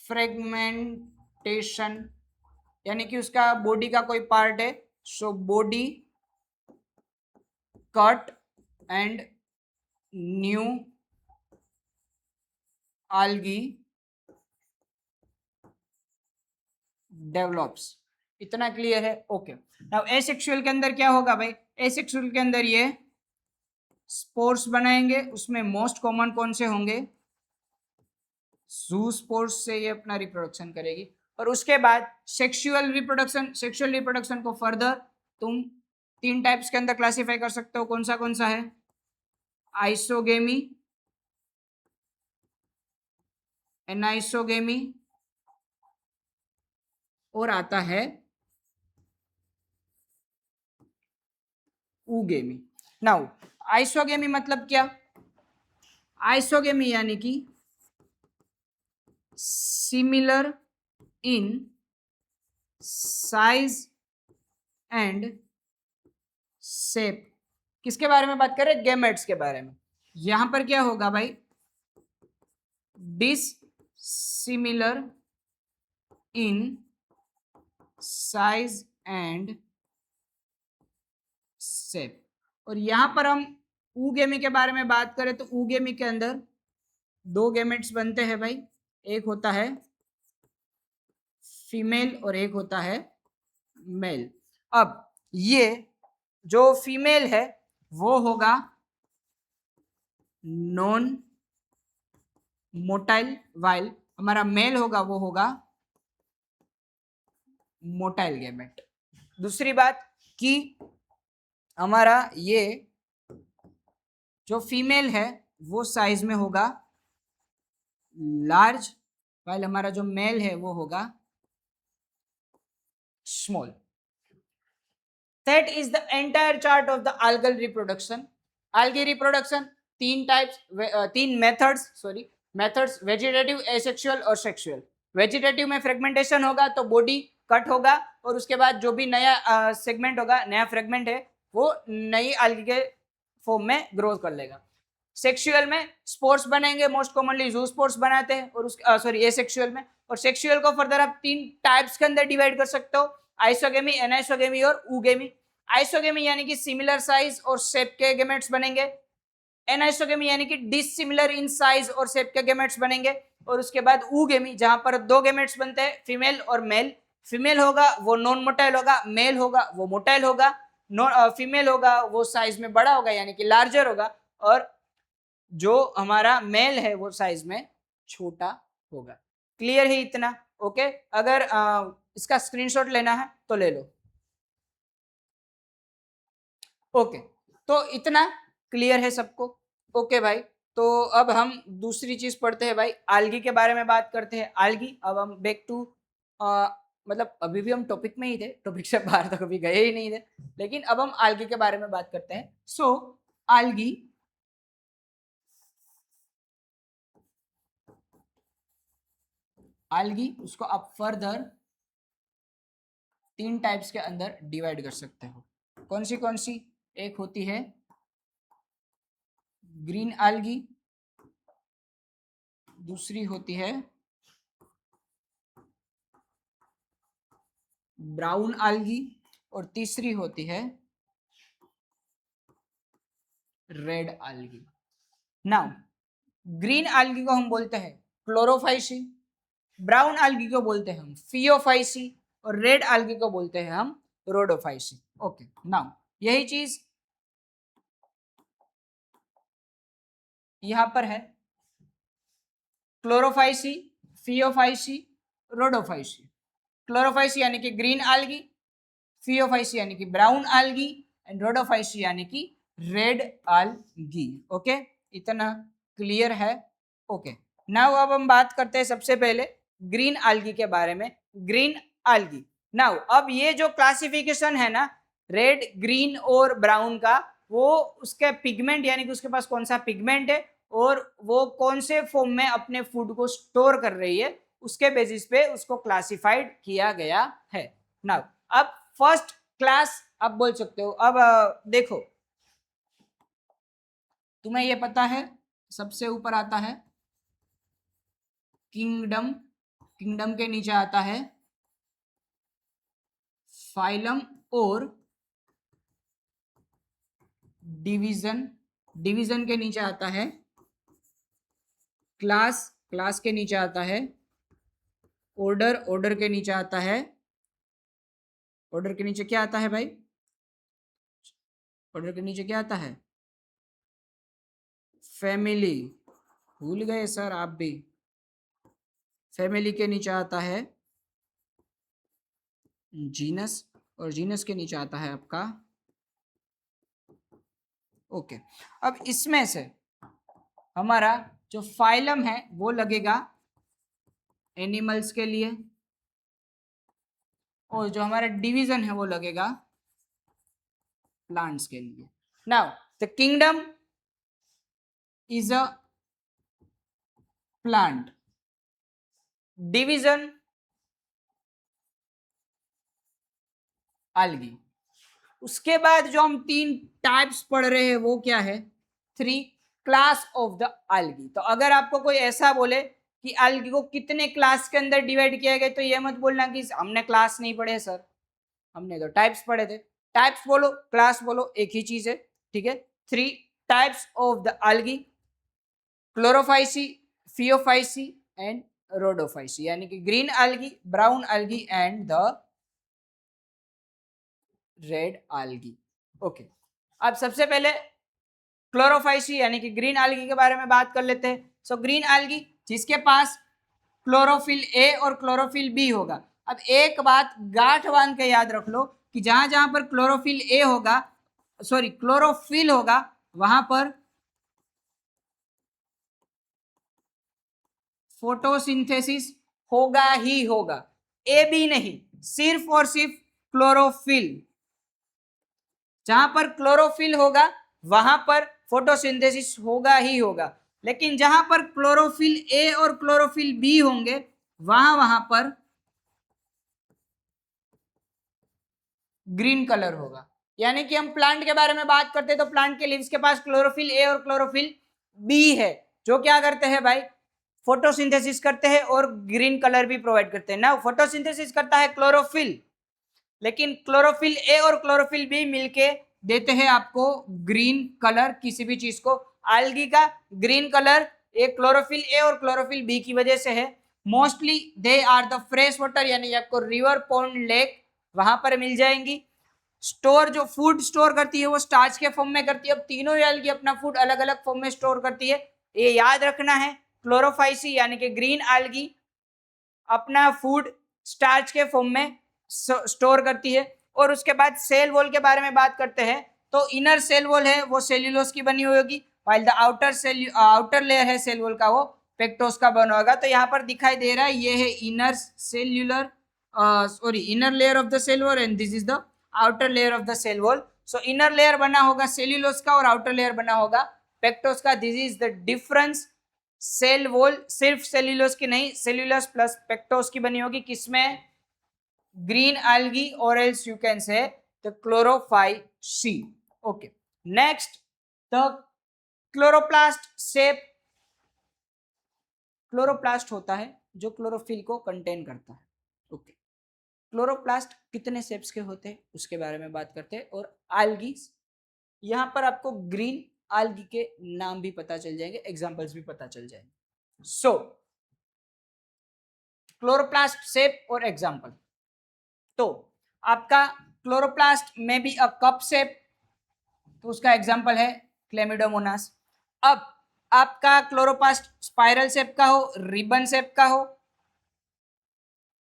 फ्रेगमेंटेशन यानी कि उसका बॉडी का कोई पार्ट है, so body cut and new algae develops. इतना क्लियर है? ओके नाउ एसेक्सुअल के अंदर क्या होगा भाई, एसेक्सुअल के अंदर ये स्पोर्स बनाएंगे. उसमें मोस्ट कॉमन कौन से होंगे, जू स्पोर्स से ये अपना रिप्रोडक्शन करेगी. और उसके बाद सेक्सुअल रिप्रोडक्शन, सेक्सुअल रिप्रोडक्शन को फर्दर तुम 3 टाइप्स के अंदर क्लासिफाई कर सकते हो. कौन सा है, आइसोगेमी, एनाइसोगेमी और आता है ऊगेमी. नाउ आइसोगेमी मतलब क्या, आइसोगेमी यानी कि similar in size and shape. किसके बारे में बात कर रहे हैं, गैमेट्स के बारे में. यहां पर क्या होगा भाई, डिससिमिलर इन साइज एंड शेप. और यहां पर हम ऊगेमी के बारे में बात करें तो ऊगेमी के अंदर 2 गैमेट्स बनते हैं भाई, एक होता है फीमेल और एक होता है मेल. अब ये जो फीमेल है वो होगा नॉन मोटाइल, वाइल हमारा मेल होगा वो होगा मोटाइल गैमेट. दूसरी बात कि हमारा ये जो फीमेल है वो साइज में होगा लार्ज, वाइल हमारा जो मेल है वो होगा small. That is the entire chart of the algal reproduction. Algae reproduction 3 types, 3 methods, vegetative, asexual और सेक्सुअल. वेजिटेटिव में फ्रेगमेंटेशन होगा तो बॉडी कट होगा और उसके बाद जो भी नया सेगमेंट होगा, नया फ्रेगमेंट है वो नई algae के फॉर्म में ग्रोथ कर लेगा. सेक्सुअल में स्पोर्स बनेंगे, मोस्ट कॉमनली जू स्पोर्स बनाते हैं, और उसके सॉरी एसेक्सुअल में, और सेक्सुअल को फर्दर आप 3 टाइप्स के अंदर डिवाइड कर सकते हो, आइसोगेमी, एनाइसोगेमी और ऊगेमी। आइसोगेमी यानी कि सिमिलर साइज और शेप के गेमेट्स बनेंगे, एनाइसोगेमी यानी कि डिसिमिलर इन साइज और शेप के गेमेट्स बनेंगे, और उसके बाद ऊगेमी जहां पर 2 गेमेट्स बनते हैं, फीमेल और मेल। फीमेल होगा वो नॉन मोटाइल होगा, मेल होगा वो मोटाइल होगा। फीमेल होगा वो साइज में बड़ा होगा यानी कि लार्जर होगा, और जो हमारा मेल है वो साइज में छोटा होगा। क्लियर है इतना? ओके, अगर इसका स्क्रीनशॉट लेना है तो ले लो। ओके, तो इतना क्लियर है सबको? ओके भाई, तो अब हम दूसरी चीज पढ़ते हैं भाई, आल्गी के बारे में बात करते हैं। आल्गी, अब हम बैक टू मतलब अभी भी हम टॉपिक में ही थे, टॉपिक से बाहर तो कभी गए ही नहीं थे, लेकिन अब हम आल्गी के बारे में बात करते हैं। सो आल्गी आल्गी उसको आप फर्दर 3 टाइप्स के अंदर डिवाइड कर सकते हो। कौन सी? एक होती है ग्रीन आल्गी, दूसरी होती है ब्राउन आल्गी, और तीसरी होती है red algae. Now green algae को हम बोलते हैं क्लोरोफाइसी, ब्राउन आल्गी को बोलते हैं हम फियोफाइसी, और रेड आल्गी को बोलते हैं हम रोडोफाइसी। ओके, नाउ यही चीज यहां पर है, क्लोरोफाइसी, फियोफाइसी, रोडोफाइसी। क्लोरोफाइसी यानी कि ग्रीन आल्गी, फियोफाइसी यानी कि ब्राउन आल्गी, एंड रोडोफाइसी यानी कि रेड आल्गी। ओके, इतना क्लियर है? ओके, नाउ अब हम बात करते हैं सबसे पहले ग्रीन आल्गी के बारे में। ग्रीन आल्गी, नाउ अब ये जो क्लासिफिकेशन है ना रेड, ग्रीन और ब्राउन का, वो उसके पिगमेंट यानी कि उसके पास कौन सा पिगमेंट है और वो कौन से फॉर्म में अपने फूड को स्टोर कर रही है, उसके बेसिस पे उसको क्लासिफाइड किया गया है। नाउ अब फर्स्ट क्लास आप बोल सकते हो। अब देखो, तुम्हें ये पता है सबसे ऊपर आता है किंगडम, किंगडम के नीचे आता है फाइलम और डिवीजन, डिवीजन के नीचे आता है क्लास, क्लास के नीचे आता है ऑर्डर, ऑर्डर के नीचे आता है, ऑर्डर के नीचे क्या आता है भाई? ऑर्डर के नीचे क्या आता है? फैमिली। भूल गए सर आप भी? फैमिली के नीचे आता है जीनस, और जीनस के नीचे आता है आपका ओके। अब इसमें से हमारा जो फाइलम है वो लगेगा एनिमल्स के लिए, और जो हमारा डिवीजन है वो लगेगा प्लांट्स के लिए। Now the kingdom is a plant, division algae। उसके बाद जो हम 3 टाइप्स पढ़ रहे हैं वो क्या है? 3 क्लास ऑफ द algae। तो अगर आपको कोई ऐसा बोले कि algae को कितने क्लास के अंदर डिवाइड किया गया, तो ये मत बोलना कि हमने क्लास नहीं पढ़े सर, हमने तो टाइप्स पढ़े थे। टाइप्स बोलो, क्लास बोलो, एक ही चीज है, ठीक है। 3 types of the algae, Chlorophyceae, Phaeophyceae and Rhodophyceae, यानी कि green algae, brown algae and the red algae। Okay, अब सबसे पहले क्लोरोफाइसी यानी कि ग्रीन algae के बारे में बात कर लेते हैं। सो ग्रीन algae जिसके पास क्लोरोफिल ए और क्लोरोफिल बी होगा। अब एक बात गांठ बांध के याद रख लो कि जहां जहां पर क्लोरोफिल ए होगा, सॉरी क्लोरोफिल होगा, वहां पर फोटोसिंथेसिस होगा ही होगा, ए बी नहीं, सिर्फ और सिर्फ क्लोरोफिल। जहां पर क्लोरोफिल होगा वहां पर फोटोसिंथेसिस होगा ही होगा, लेकिन जहां पर क्लोरोफिल ए और क्लोरोफिल बी होंगे वहां पर ग्रीन कलर होगा। यानी कि हम प्लांट के बारे में बात करते हैं तो प्लांट के लीव्स के पास क्लोरोफिल ए और क्लोरोफिल बी है, जो क्या करते हैं भाई, फोटोसिंथेसिस करते हैं और ग्रीन कलर भी प्रोवाइड करते हैं ना। फोटोसिंथेसिस करता है क्लोरोफिल, लेकिन क्लोरोफिल ए और क्लोरोफिल बी मिलके देते हैं आपको ग्रीन कलर किसी भी चीज को। आल्गी का ग्रीन कलर एक क्लोरोफिल ए और क्लोरोफिल बी की वजह से है। Mostly they are the fresh water, यानी आपको रिवर, पॉन्ड, लेक वहां पर मिल जाएंगी। स्टोर, जो फूड स्टोर करती है वो स्टार्च के फॉर्म में करती है। अब तीनों एल्गी अपना फूड अलग अलग फॉर्म में स्टोर करती है, ये याद रखना है। क्लोरोफाइसी यानी कि ग्रीन एल्गी अपना फूड स्टार्च के फॉर्म में स्टोर करती है। और उसके बाद सेल वॉल के बारे में बात करते हैं, तो इनर सेल वॉल है वो सेल्यूलोज की बनी हुई होगी, वाइल द आउटर लेयर है सेल वॉल का वो पेक्टोस का बना होगा। तो यहाँ पर दिखाई दे रहा है ये है inner cellular inner layer of the cell wall and this is the outer layer of the cell wall. So inner layer बना होगा सेल्यूलोज का और आउटर लेयर बना होगा पेक्टोस का। This is the difference. Cell wall सिर्फ cellulose की नहीं, सेल्यूलोज प्लस पेक्टोस की बनी होगी, किसमें, green algae, or else you can say the chlorophyce. Okay, next the chloroplast shape. Chloroplast होता है जो क्लोरोफिल को कंटेन करता है। ओके, क्लोरोप्लास्ट कितने शेप्स के होते हैं उसके बारे में बात करते हैं। और algae, यहाँ पर आपको ग्रीन algae के नाम भी पता चल जाएंगे, एग्जांपल्स भी पता चल जाएंगे। सो क्लोरोप्लास्ट शेप और एग्जांपल, तो आपका क्लोरोप्लास्ट में भी अ कप शेप, तो उसका एग्जांपल है क्लेमिडोमोनास। अब आपका क्लोरोप्लास्ट स्पाइरल शेप का हो, रिबन शेप का हो,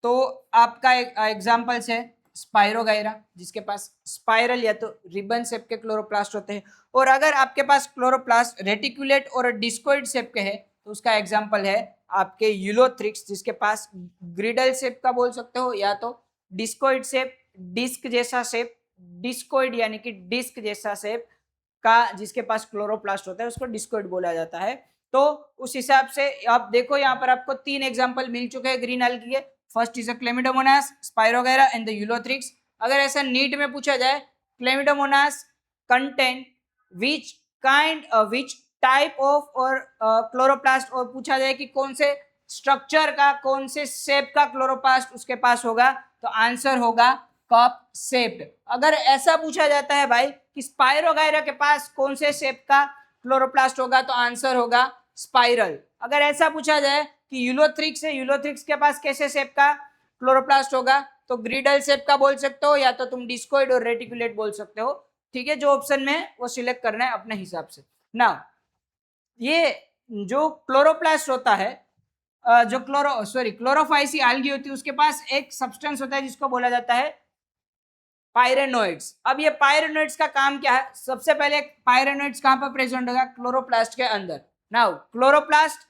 तो आपका एग्जांपल्स है स्पाइरोगाइरा, जिसके पास स्पाइरल या तो रिबन शेप के क्लोरोप्लास्ट होते हैं। और अगर आपके पास क्लोरोप्लास्ट रेटिकुलेट और डिस्कोइड शेप के है, तो उसका एग्जांपल है आपके यूलोथ्रिक्स, जिसके पास ग्रिडल शेप का बोल सकते हो या तो डिस्कोइड शेप, डिस्क जैसा शेप, डिस्कोइड यानी कि डिस्क जैसा शेप का जिसके पास क्लोरोप्लास्ट होता है उसको डिस्कोइड बोला जाता है। तो उस हिसाब से आप देखो यहाँ पर आपको 3 एग्जांपल मिल चुके हैं ग्रीन एल्गी के। First is a Chlamydomonas, Spirogyra and the Ulothrix. अगर ऐसा नीट में पूछा जाए Chlamydomonas contain which kind which type of और क्लोरोप्लास्ट, और पूछा जाए कि कौन से स्ट्रक्चर का, कौन से शेप का क्लोरोप्लास्ट उसके पास होगा, तो आंसर होगा कप शेप्ड। अगर ऐसा पूछा जाता है भाई कि स्पाइरोगाइरा के पास कौन से शेप का क्लोरोप्लास्ट होगा, तो आंसर होगा स्पाइरल। अगर ऐसा पूछा जाए कि यूलोथ्रिक्स है, यूलोथ्रिक्स के पास कैसे शेप का क्लोरोप्लास्ट होगा, तो ग्रिडल शेप का बोल सकते हो या तो तुम डिस्कोइड और रेटिकुलेट बोल सकते हो। ठीक है, जो ऑप्शन में वो सिलेक्ट करना है अपने हिसाब से ना। ये जो क्लोरोप्लास्ट होता है, जो क्लोरोफाइसी एल्गी होती है, उसके पास एक सब्सटेंस होता है जिसको बोला जाता है पायरेनोइड्स। अब ये पायरेनोइड्स का काम क्या है, सबसे पहले पायरेनोइड्स कहां पर प्रेजेंट होगा, क्लोरोप्लास्ट के अंदर। नाउ क्लोरोप्लास्ट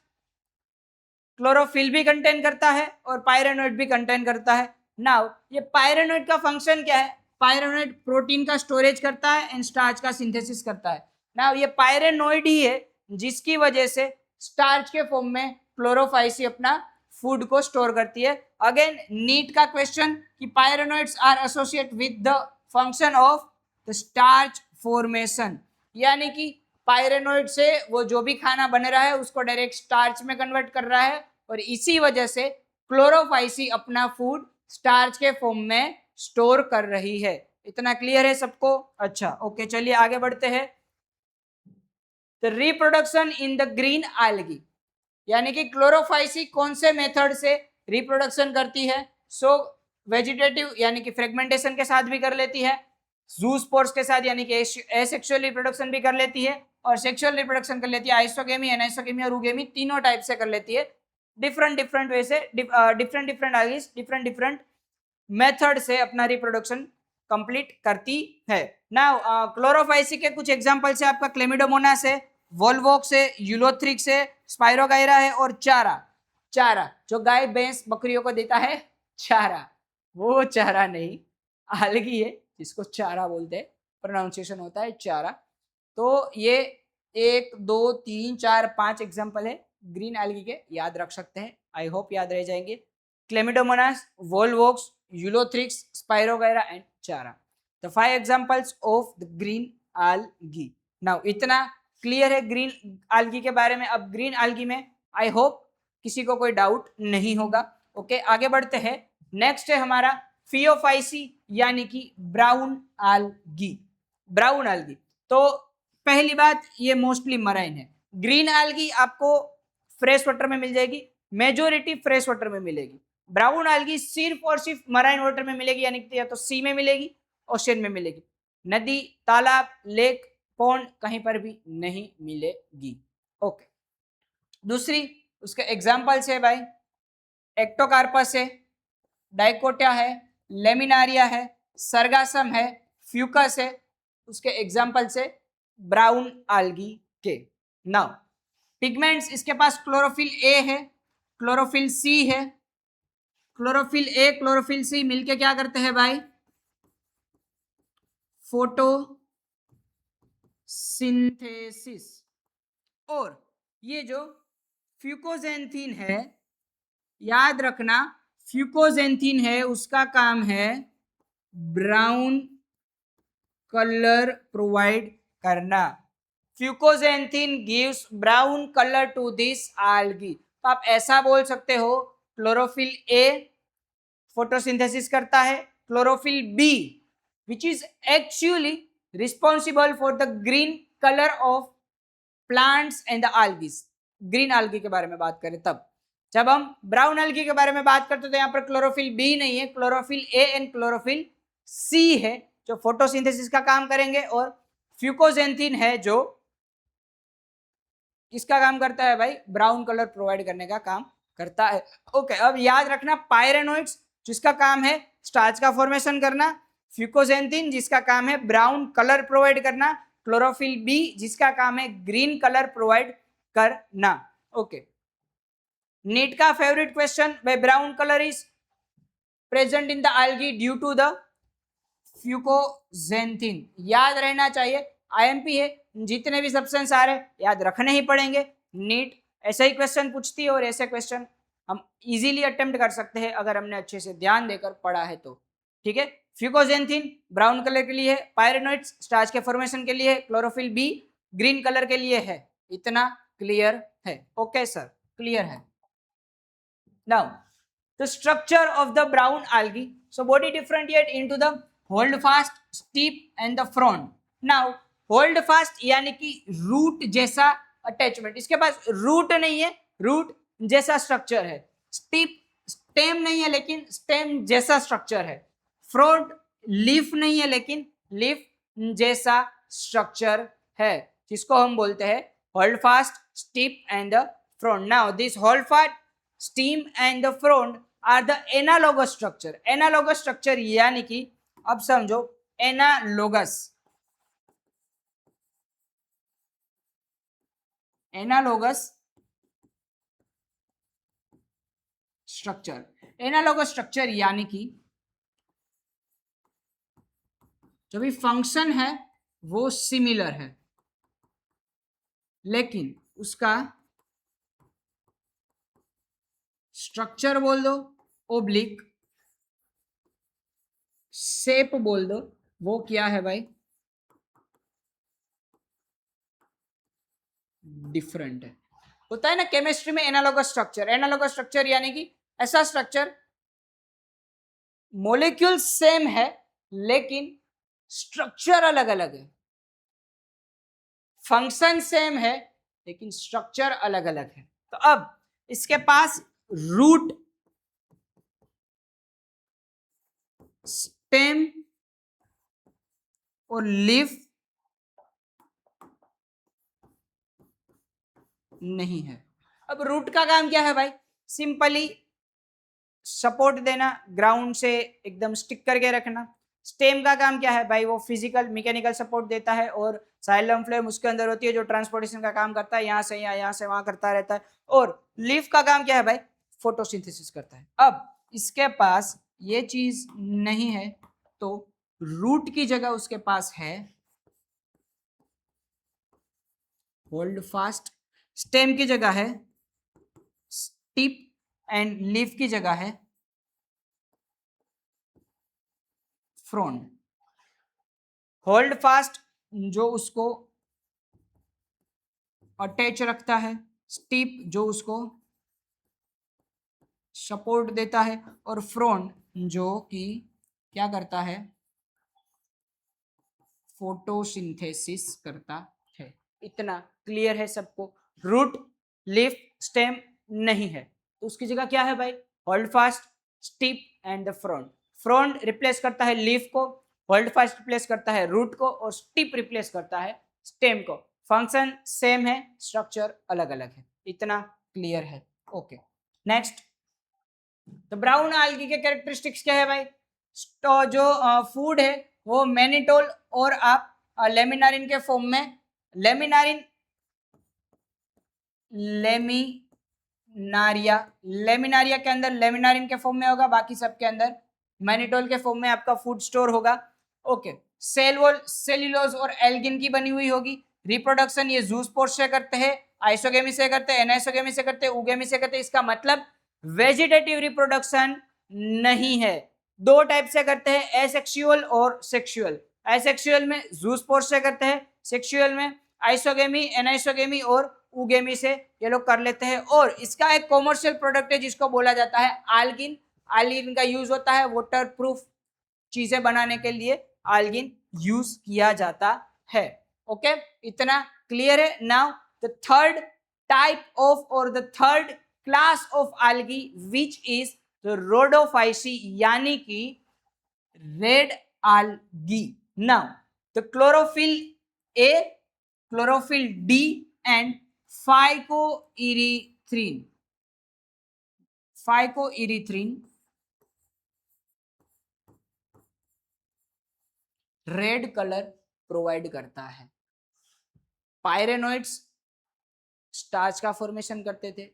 क्लोरोफिल भी कंटेन करता है और पायरेनोइड भी कंटेन करता है। नाउ ये पायरेनोइड का फंक्शन क्या है, पायरेनोइड प्रोटीन का स्टोरेज करता है एंड स्टार्च का सिंथेसिस करता है। नाउ ये पायरेनोइड ही है जिसकी वजह से स्टार्च के फॉर्म में क्लोरोफाइसी अपना फूड को स्टोर करती है। अगेन नीट का क्वेश्चन कि pyrenoids are associate with the function of the starch formation, यानी कि पायरेनोइड से वो जो भी खाना बन रहा है उसको डायरेक्ट स्टार्च में कन्वर्ट कर रहा है, और इसी वजह से क्लोरोफाइसी अपना फूड स्टार्च के फॉर्म में स्टोर कर रही है। इतना क्लियर है सबको? अच्छा, ओके, चलिए आगे बढ़ते हैं। The reproduction in the green algae, यानी कि क्लोरोफाइसी कौन से मेथड से रिप्रोडक्शन करती है। सो वेजिटेटिव यानी कि फ्रेगमेंटेशन के साथ भी कर लेती है, जूस्पोर्स के साथ यानी कि एसेक्सुअल रिप्रोडक्शन भी कर लेती है, और सेक्सुअल रिप्रोडक्शन कर लेती है, आइसोगेमी, एनाइसोगेमी और ऊगेमी तीनों टाइप से कर लेती है। डिफरेंट डिफरेंट वे से डिफरेंट एल्गीज डिफरेंट मेथड से अपना रिप्रोडक्शन कंप्लीट करती है। नाउ क्लोरोफाइसी के कुछ एग्जांपल्स है आपका क्लेमिडोमोनास है, वोल्वोक्स है, यूलोथ्रिक्स है, स्पाइरोगाइरा है और चारा। चारा जो गाय भैंस बकरियों को देता है चारा, वो चारा नहीं, अलगी है जिसको चारा बोलते हैं, प्रोनाउंसिएशन होता है चारा। तो ये 1 2 3 4 5 एग्जांपल है ग्रीन एल्गी के, याद रख सकते हैं, आई होप याद रह जाएंगे। क्लेमिडोमोनास, वोल्वोक्स, यूलोथ्रिक्स, स्पाइरोगाइरा एंड चारा, the 5 examples of the green algae. Now इतना क्लियर है ग्रीन आल्गी के बारे में। अब ग्रीन आल्गी में आई होप किसी को कोई डाउट नहीं होगा। ओके, आगे बढ़ते हैं। नेक्स्ट है हमारा फियोफाइसी यानी कि ब्राउन आल्गी। ब्राउन आल्गी, तो पहली बात ये मोस्टली मराइन है। ग्रीन आल्गी आपको फ्रेश वाटर में मिल जाएगी, मेजोरिटी फ्रेश वाटर में मिलेगी। ब्राउन आल्गी सिर्फ और सिर्फ मराइन वाटर में मिलेगी, यानी कि या तो सी में मिलेगी, ओशन में मिलेगी, नदी, तालाब, लेक, पॉन्ड कहीं पर भी नहीं मिलेगी। ओके, दूसरी उसके एग्जांपल्स है भाई, एक्टोकार्पस है, डाइकोटा है, लेमिनारिया है, सरगासम है, फ्यूकस है, उसके एग्जांपल से ब्राउन आल्गी के। नाउ पिगमेंट्स, इसके पास क्लोरोफिल ए है, क्लोरोफिल सी है। क्लोरोफिल ए क्लोरोफिल सी मिलके क्या करते हैं भाई, फोटो सिंथेसिस। और ये जो फ्यूकोजेंथीन है, याद रखना फ्यूकोजेंथीन है, उसका काम है ब्राउन कलर प्रोवाइड करना। Fucoxanthin gives brown colour to this algae. तो आप ऐसा बोल सकते हो, क्लोरोफिल ए फोटोसिंथेसिस करता है, chlorophyll B which is actually responsible for the green colour of plants and the algaes. Green algae के बारे में बात करें तब, जब हम ब्राउन आल्गी के बारे में बात करते तो यहाँ पर क्लोरोफिल बी नहीं है, chlorophyll A and chlorophyll C है जो फोटोसिंथेसिस का काम करेंगे, और फ्यूकोजेंथीन है जो किसका काम करता है भाई, ब्राउन कलर प्रोवाइड करने का काम करता है। ओके, अब याद रखना पायरेनोइड्स जिसका काम है स्टार्च का फॉर्मेशन करना, फ्यूकोजेंथीन जिसका काम है ब्राउन कलर प्रोवाइड करना, क्लोरोफिल बी जिसका काम है ग्रीन कलर प्रोवाइड करना। ओके, नीट का फेवरेट क्वेश्चन, वे brown colour is present in the algae due to the fucoxanthin. याद रहना चाहिए, आईएमपी है, जितने भी सब्सटेंस आ रहे याद रखने ही पड़ेंगे। नीट ऐसा ही क्वेश्चन पूछती है और ऐसे क्वेश्चन हम इजीली अटेम्प्ट कर सकते हैं अगर हमने अच्छे से ध्यान देकर पढ़ा है तो। ठीक है, फ्यूकोजेंथीन ब्राउन कलर के लिए है, पायरेनोइड्स स्टार्च के फॉर्मेशन के लिए है, क्लोरोफिल बी ग्रीन कलर के लिए है। इतना क्लियर है? ओके सर, क्लियर है। Now the structure of the brown algae, so body differentiate into the hold fast, steep and the frond. Now hold fast यानी कि रूट जैसा अटैचमेंट, इसके पास रूट नहीं है, रूट जैसा स्ट्रक्चर है। स्टीप स्टेम नहीं है लेकिन स्टेम जैसा स्ट्रक्चर है। फ्रॉन्ड लीफ नहीं है लेकिन लीफ जैसा स्ट्रक्चर है, जिसको हम बोलते हैं holdfast, stipe and the frond. Now this holdfast, stipe and the frond are the analogous structure. Analogous structure यानी कि अब समझो analogous, analogous structure, analogous structure यानी कि जो भी फंक्शन है वो सिमिलर है लेकिन उसका स्ट्रक्चर बोल दो ओब्लिक, शेप बोल दो वो क्या है भाई, डिफरेंट है। होता है ना केमिस्ट्री में एनालॉगस स्ट्रक्चर, एनालॉगस स्ट्रक्चर यानी कि ऐसा स्ट्रक्चर मॉलिक्यूल सेम है लेकिन स्ट्रक्चर अलग अलग है, फंक्शन सेम है लेकिन स्ट्रक्चर अलग अलग है। तो अब इसके पास रूट, स्टेम और लीफ नहीं है। अब रूट का काम क्या है भाई, सिंपली सपोर्ट देना, ग्राउंड से एकदम स्टिक करके रखना। स्टेम का काम क्या है भाई, वो फिजिकल मैकेनिकल सपोर्ट देता है, और साइलम फ्लेम उसके अंदर होती है जो ट्रांसपोर्टेशन का काम करता है, यहाँ से यहाँ से वहां करता रहता है। और लीफ का काम क्या है भाई, फोटोसिंथेसिस करता है। अब इसके पास ये चीज नहीं है तो रूट की जगह उसके पास है होल्ड फास्ट, स्टेम की जगह है स्टिप एंड लीफ की जगह है फ्रॉन्ड। होल्ड फास्ट जो उसको अटैच रखता है, स्टिप जो उसको सपोर्ट देता है, और फ्रॉन जो कि क्या करता है, फोटोसिंथेसिस करता है। इतना क्लियर है सबको? रूट, लीफ, स्टेम नहीं है तो उसकी जगह क्या है भाई? Holdfast, stipe and the frond. Frond replace करता है लीफ को, होल्ड फास्ट रिप्लेस करता है रूट को, और स्टिप रिप्लेस करता है स्टेम को। फंक्शन सेम है, स्ट्रक्चर अलग अलग है। इतना क्लियर है? Okay, next. तो ब्राउन आल्गी के कैरेक्टरिस्टिक्स क्या है भाई? तो जो फूड है वो मैनिटोल और आप लेमिनारिन के फॉर्म में, लेमिनारिन, लेमिनारिया के अंदर लेमिनारिन के फॉर्म में होगा, बाकी सब के अंदर मैनिटोल के फॉर्म में आपका फूड स्टोर होगा। ओके, सेल वॉल सेल्यूलोज और एल्गिन की बनी हुई होगी। रिप्रोडक्शन ये जूस्पोर से करते हैं, आइसोगेमी से करते हैं, एनाइसोगेमी से करते हैं, उगेमी से करते हैं। इसका मतलब वेजिटेटिव रिप्रोडक्शन नहीं है। दो टाइप से करते हैं, एसेक्सुअल और सेक्सुअल। एसेक्सुअल में जूस्पोर से करते हैं, सेक्सुअल में आइसोगेमी, एनाइसोगेमी और उगेमी से ये लोग कर लेते हैं। और इसका एक कॉमर्शियल प्रोडक्ट है जिसको बोला जाता है आल्गिन। आल्गिन का यूज होता है वाटर प्रूफ चीजें बनाने के लिए, आल्गिन यूज किया जाता है। ओके, इतना क्लियर है? Now the third type of और the third class of algae which is the Rhodophyceae, यानी कि red algae. Now the chlorophyll A, chlorophyll D and phycoerythrin. Phycoerythrin red colour provide करता है। पायरेनोइड्स स्टार्च का formation करते थे,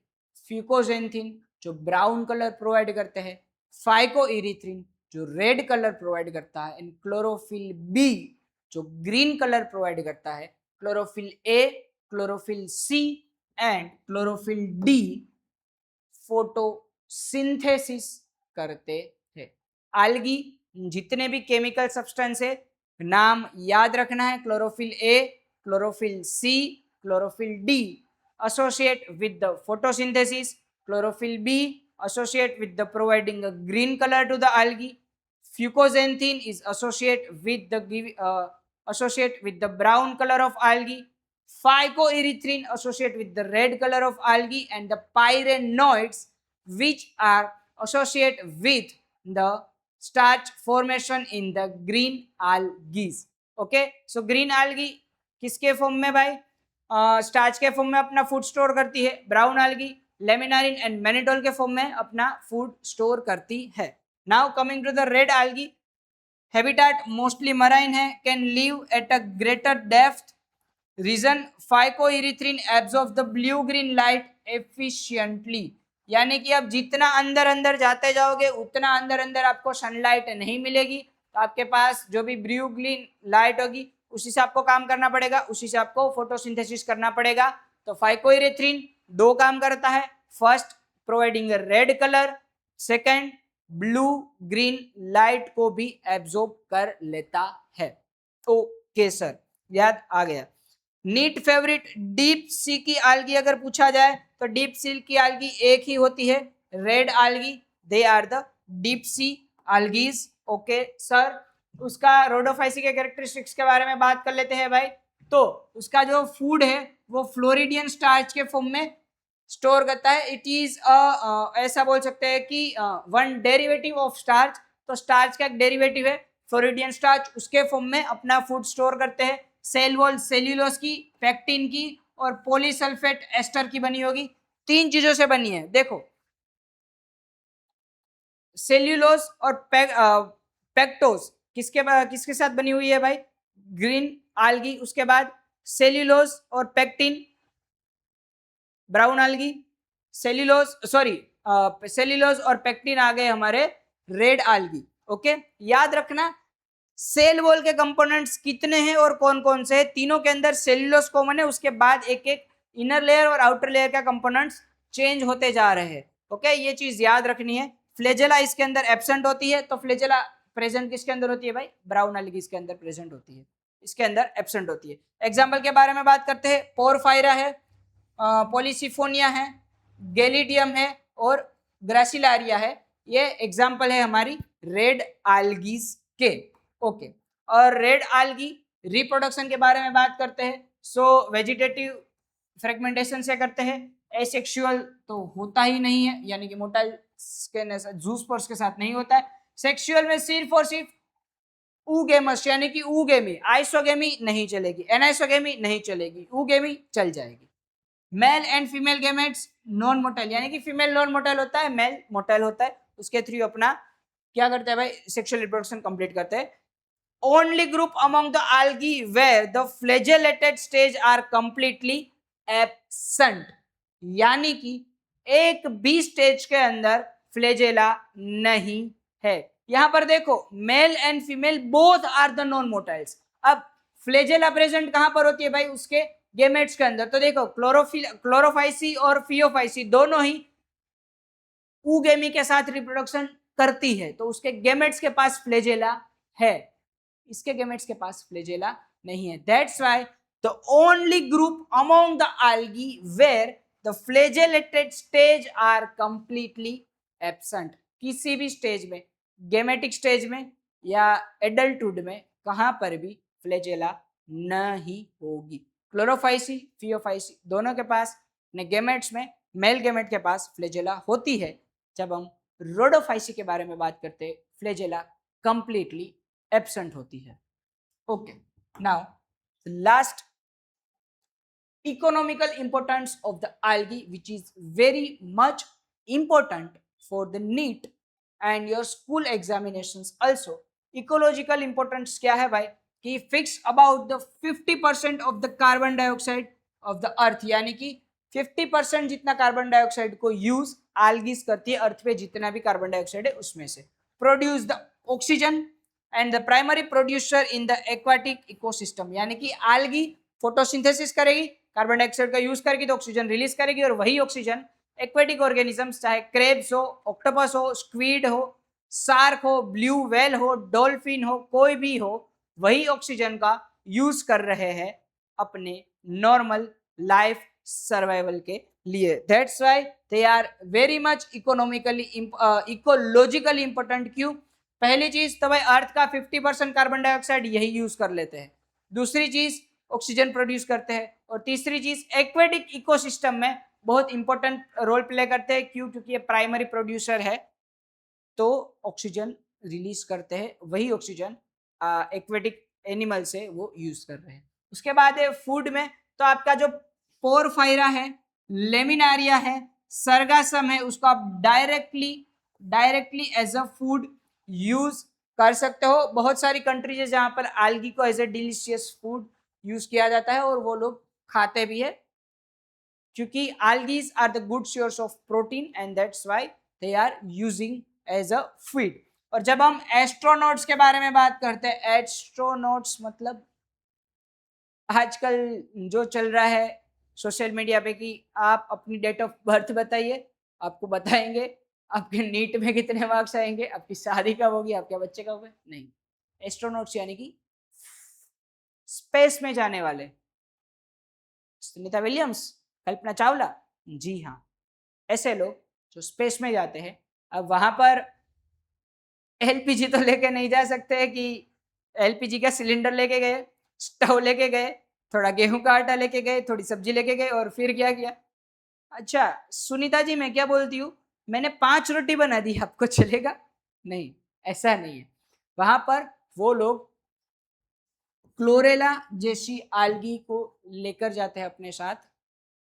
fucoxanthin जो brown colour provide करते हैं, फाइकोइरिथ्रिन जो रेड कलर प्रोवाइड करता है, एंड क्लोरोफिल बी जो ग्रीन कलर प्रोवाइड करता है। Chlorophyll A, chlorophyll C and chlorophyll D photosynthesis करते थे। आल्गी जितने भी केमिकल सब्सटेंस है, नाम याद रखना है। Chlorophyll A, chlorophyll C, chlorophyll D associate with the photosynthesis, chlorophyll B associate with the providing a green color to the algae, fucoxanthin is associate with the brown color of algae, phycoerythrin associate with the red color of algae, and the pyrenoids which are associate with the starch formation in the green algae. Okay, so green algae किसके form में भाई? Starch के form में अपना food store करती है। Brown algae laminarin and mannitol के form में अपना फूड स्टोर करती है। Now coming to the red algae, habitat mostly marine है, can live at a greater depth, reason phycoerythrin absorb the blue green light efficiently. यानी कि अब जितना अंदर अंदर जाते जाओगे उतना अंदर अंदर आपको सनलाइट नहीं मिलेगी, तो आपके पास जो भी ब्लू ग्रीन लाइट होगी उसी से आपको काम करना पड़ेगा, उसी से आपको फोटोसिंथेसिस करना पड़ेगा। तो फाइकोइरिथ्रिन दो काम करता है, first providing red colour, second blue green light को भी एब्जॉर्ब कर लेता है। ओके सर, याद आ गया। नीट फेवरेट डीप सी की आल्गी अगर पूछा जाए तो डीप सी की आल्गी एक ही होती है, red algae, they are the deep sea algaes. Okay sir, उसका रोडोफाइसी के कैरेक्टरिस्टिक्स के बारे में बात कर लेते हैं भाई। तो उसका जो फूड है वो फ्लोरिडियन स्टार्च के फॉर्म में स्टोर करता है। इट इज ऐसा बोल सकते हैं कि वन डेरिवेटिव ऑफ स्टार्च। तो स्टार्च का एक डेरिवेटिव है फ्लोरिडियन स्टार्च, उसके फॉर्म में अपना फूड स्टोर करते हैं। सेल वॉल सेल्यूलोज की, पेक्टिन की और पॉलीसल्फेट एस्टर की बनी होगी। तीन चीजों से बनी है, देखो सेल्यूलोज और पेक्टोज किसके साथ बनी हुई है भाई? Green algae. उसके बाद सेल्यूलोज और पेक्टिन ब्राउन आल्गी, सेल्यूलोज और पेक्टिन आ गए हमारे रेड आल्गी। ओके, याद रखना सेल वॉल के कंपोनेंट्स कितने हैं और कौन कौन से हैं। तीनों के अंदर सेल्यूलोज कॉमन है, उसके बाद एक एक इनर लेयर और आउटर लेयर का कंपोनेंट्स चेंज होते जा रहे हैं। ओके, ये चीज याद रखनी है। फ्लेजेला इसके अंदर एब्सेंट होती है, तो फ्लेजेला प्रेजेंट किसके अंदर होती है भाई? ब्राउन आल्गी इसके अंदर प्रेजेंट होती है, इसके अंदर एब्सेंट होती है। एग्जाम्पल के बारे में बात करते हैं, पोरफायरा है, पॉलीसिफोनिया है, गैलिडियम है और ग्रासिलारिया है। ये एग्जाम्पल है हमारी रेड आल्गीज के। ओके, और रेड आल्गी रिप्रोडक्शन के बारे में बात करते हैं। सो वेजिटेटिव फ्रेगमेंटेशन से करते हैं, एसेक्सुअल तो होता ही नहीं है, यानी कि मोटाइल के जूस्पर्स के साथ नहीं होता है। सेक्सुअल में सिर्फ और सिर्फ ऊगेमस यानी कि ऊगेमी, आइसोगेमी नहीं चलेगी, एनाइसोगेमी नहीं चलेगी, ऊगेमी चल जाएगी। Mail and female gametes non motile, यानी कि फीमेल नॉन मोटाइल होता है, मेल मोटाइल होता है, उसके थ्रू अपना क्या करते हैं भाई, सेक्सुअल रिप्रोडक्शन कंप्लीट करते हैं। Only group among the algae where the flagellated stage are completely absent, यानी कि एक भी स्टेज के अंदर फ्लेजेला नहीं है। यहां पर देखो male and female both are the non motiles. अब फ्लेजेला प्रेजेंट कहां पर होती है भाई, उसके गेमेट्स के अंदर। तो देखो क्लोरोफाइसी और फियोफाइसी दोनों ही ऊगेमी के साथ रिप्रोडक्शन करती है, तो उसके गेमेट्स के पास फ्लेजेला है, इसके गेमेट्स के पास फ्लेजेला नहीं है। That's why the only group among the algae where the flagellated stage are completely absent, किसी भी स्टेज में, गेमेटिक स्टेज में या एडल्टहुड में, कहां पर भी फ्लेजेला नहीं होगी। क्लोरोफाइसी फियोफाइसी दोनों के पास ने गेमेट्स में मेल गेमेट के पास फ्लेजेला होती है। जब हम रोडोफाइसी के बारे में बात करते हैं, फ्लेजेला कंप्लीटली एब्सेंट होती है। Okay, now last economical importance of the algae, which is very much important for the NEET and your school examinations also. Ecological importance क्या है भाई, कि fix about the 50% of the carbon dioxide of the earth, यानी कि 50% जितना carbon dioxide को use algae करती है अर्थ पे, जितना भी कार्बन डाइऑक्साइड है उसमें से। Produce the oxygen and the primary producer in the aquatic ecosystem, यानी कि algae फोटोसिंथेसिस करेगी, कार्बन डाइऑक्साइड का यूज करेगी तो ऑक्सीजन रिलीज करेगी, और वही ऑक्सीजन एक्वेटिक ऑर्गेनिजम्स, चाहे क्रेब्स हो, ऑक्टोपस हो, स्क्वीड हो, शार्क हो, ब्लू व्हेल हो, डॉल्फिन हो, कोई भी हो, वही ऑक्सीजन का यूज कर रहे हैं अपने नॉर्मल लाइफ सर्वाइवल के लिए। That's why they are very much economically ecologically important. क्यों? पहली चीज तो भाई अर्थ का 50% कार्बन डाइऑक्साइड यही यूज कर लेते हैं, दूसरी चीज ऑक्सीजन प्रोड्यूस करते हैं, और तीसरी चीज एक्वेटिक इकोसिस्टम में बहुत इंपॉर्टेंट रोल प्ले करते हैं। क्यों? क्योंकि ये प्राइमरी प्रोड्यूसर है, तो ऑक्सीजन रिलीज करते हैं, वही ऑक्सीजन एक्वेटिक एनिमल से वो यूज कर रहे हैं। उसके बाद है फूड में, तो आपका जो पोरफायरा है, लेमिनारिया है, सरगासम है, उसको आप directly as a food use कर सकते हो। बहुत सारी कंट्रीज है जहां पर algae को as a delicious food use किया जाता है, और वो लोग खाते भी है, क्योंकि algae are the good source of protein and that's why they are using as a feed. और जब हम एस्ट्रोनॉट्स के बारे में बात करते हैं, एस्ट्रोनॉट्स मतलब आजकल जो चल रहा है सोशल मीडिया पे कि आप अपनी डेट ऑफ बर्थ बताइए, आपको बताएंगे आपके नीट में कितने मार्क्स आएंगे, आपकी शादी कब होगी, आपके बच्चे कब होंगे। नहीं, एस्ट्रोनॉट्स यानी कि स्पेस में जाने वाले, सुनीता विलियम्स, कल्पना चावला, जी हाँ, ऐसे लोग जो स्पेस में जाते हैं। अब वहां पर एलपीजी तो लेके नहीं जा सकते कि एलपीजी का सिलेंडर लेके गए, स्टोव लेके गए, थोड़ा गेहूं का आटा लेके गए, थोड़ी सब्जी लेके गए, और फिर क्या किया, अच्छा सुनीता जी मैं क्या बोलती हूँ, मैंने 5 रोटी बना दी, आपको चलेगा? नहीं, ऐसा नहीं है। वहां पर वो लोग क्लोरेला जैसी algae को लेकर जाते हैं अपने साथ,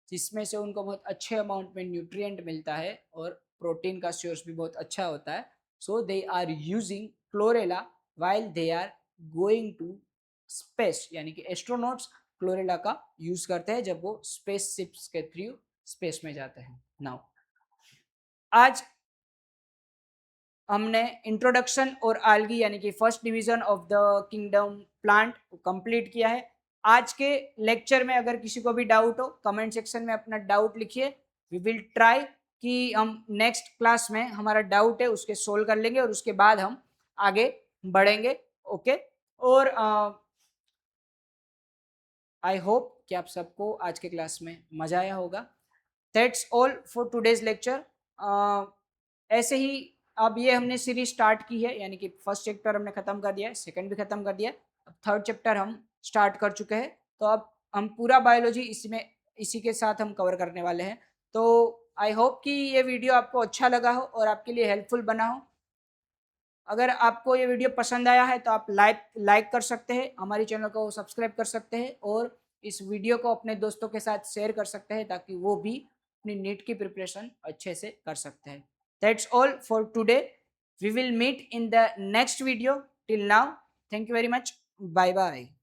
जिसमें से उनको बहुत अच्छे अमाउंट में न्यूट्रिएंट मिलता है और प्रोटीन का सोर्स भी बहुत अच्छा होता है। So they are using Chlorella while they are going to space, यानी कि एस्ट्रोनॉट्स क्लोरेला का यूज करते हैं जब वो स्पेस शिप्स के थ्रू स्पेस में जाते हैं। नाउ आज हमने इंट्रोडक्शन और algae यानी कि first division of the kingdom plant complete किया है। आज के लेक्चर में अगर किसी को भी डाउट हो, कमेंट सेक्शन में अपना डाउट लिखिए, वी विल ट्राई कि हम नेक्स्ट क्लास में हमारा डाउट है उसके सोल्व कर लेंगे, और उसके बाद हम आगे बढ़ेंगे। ओके, और आई होप कि आप सबको आज के क्लास में मज़ा आया होगा। That's all for today's lecture. ऐसे ही अब ये हमने सीरीज स्टार्ट की है, यानी कि फर्स्ट चैप्टर हमने ख़त्म कर दिया है, सेकंड भी ख़त्म कर दिया है, अब थर्ड चैप्टर हम स्टार्ट कर चुके हैं। तो अब हम पूरा बायोलॉजी इसी के साथ हम कवर करने वाले हैं। तो आई होप कि ये वीडियो आपको अच्छा लगा हो और आपके लिए हेल्पफुल बना हो। अगर आपको ये वीडियो पसंद आया है तो आप लाइक कर सकते हैं, हमारे चैनल को सब्सक्राइब कर सकते हैं और इस वीडियो को अपने दोस्तों के साथ शेयर कर सकते हैं ताकि वो भी अपनी नीट की प्रिपरेशन अच्छे से कर सकते हैं। That's all for today. We will meet in the next video. Till now, thank you very much. Bye bye.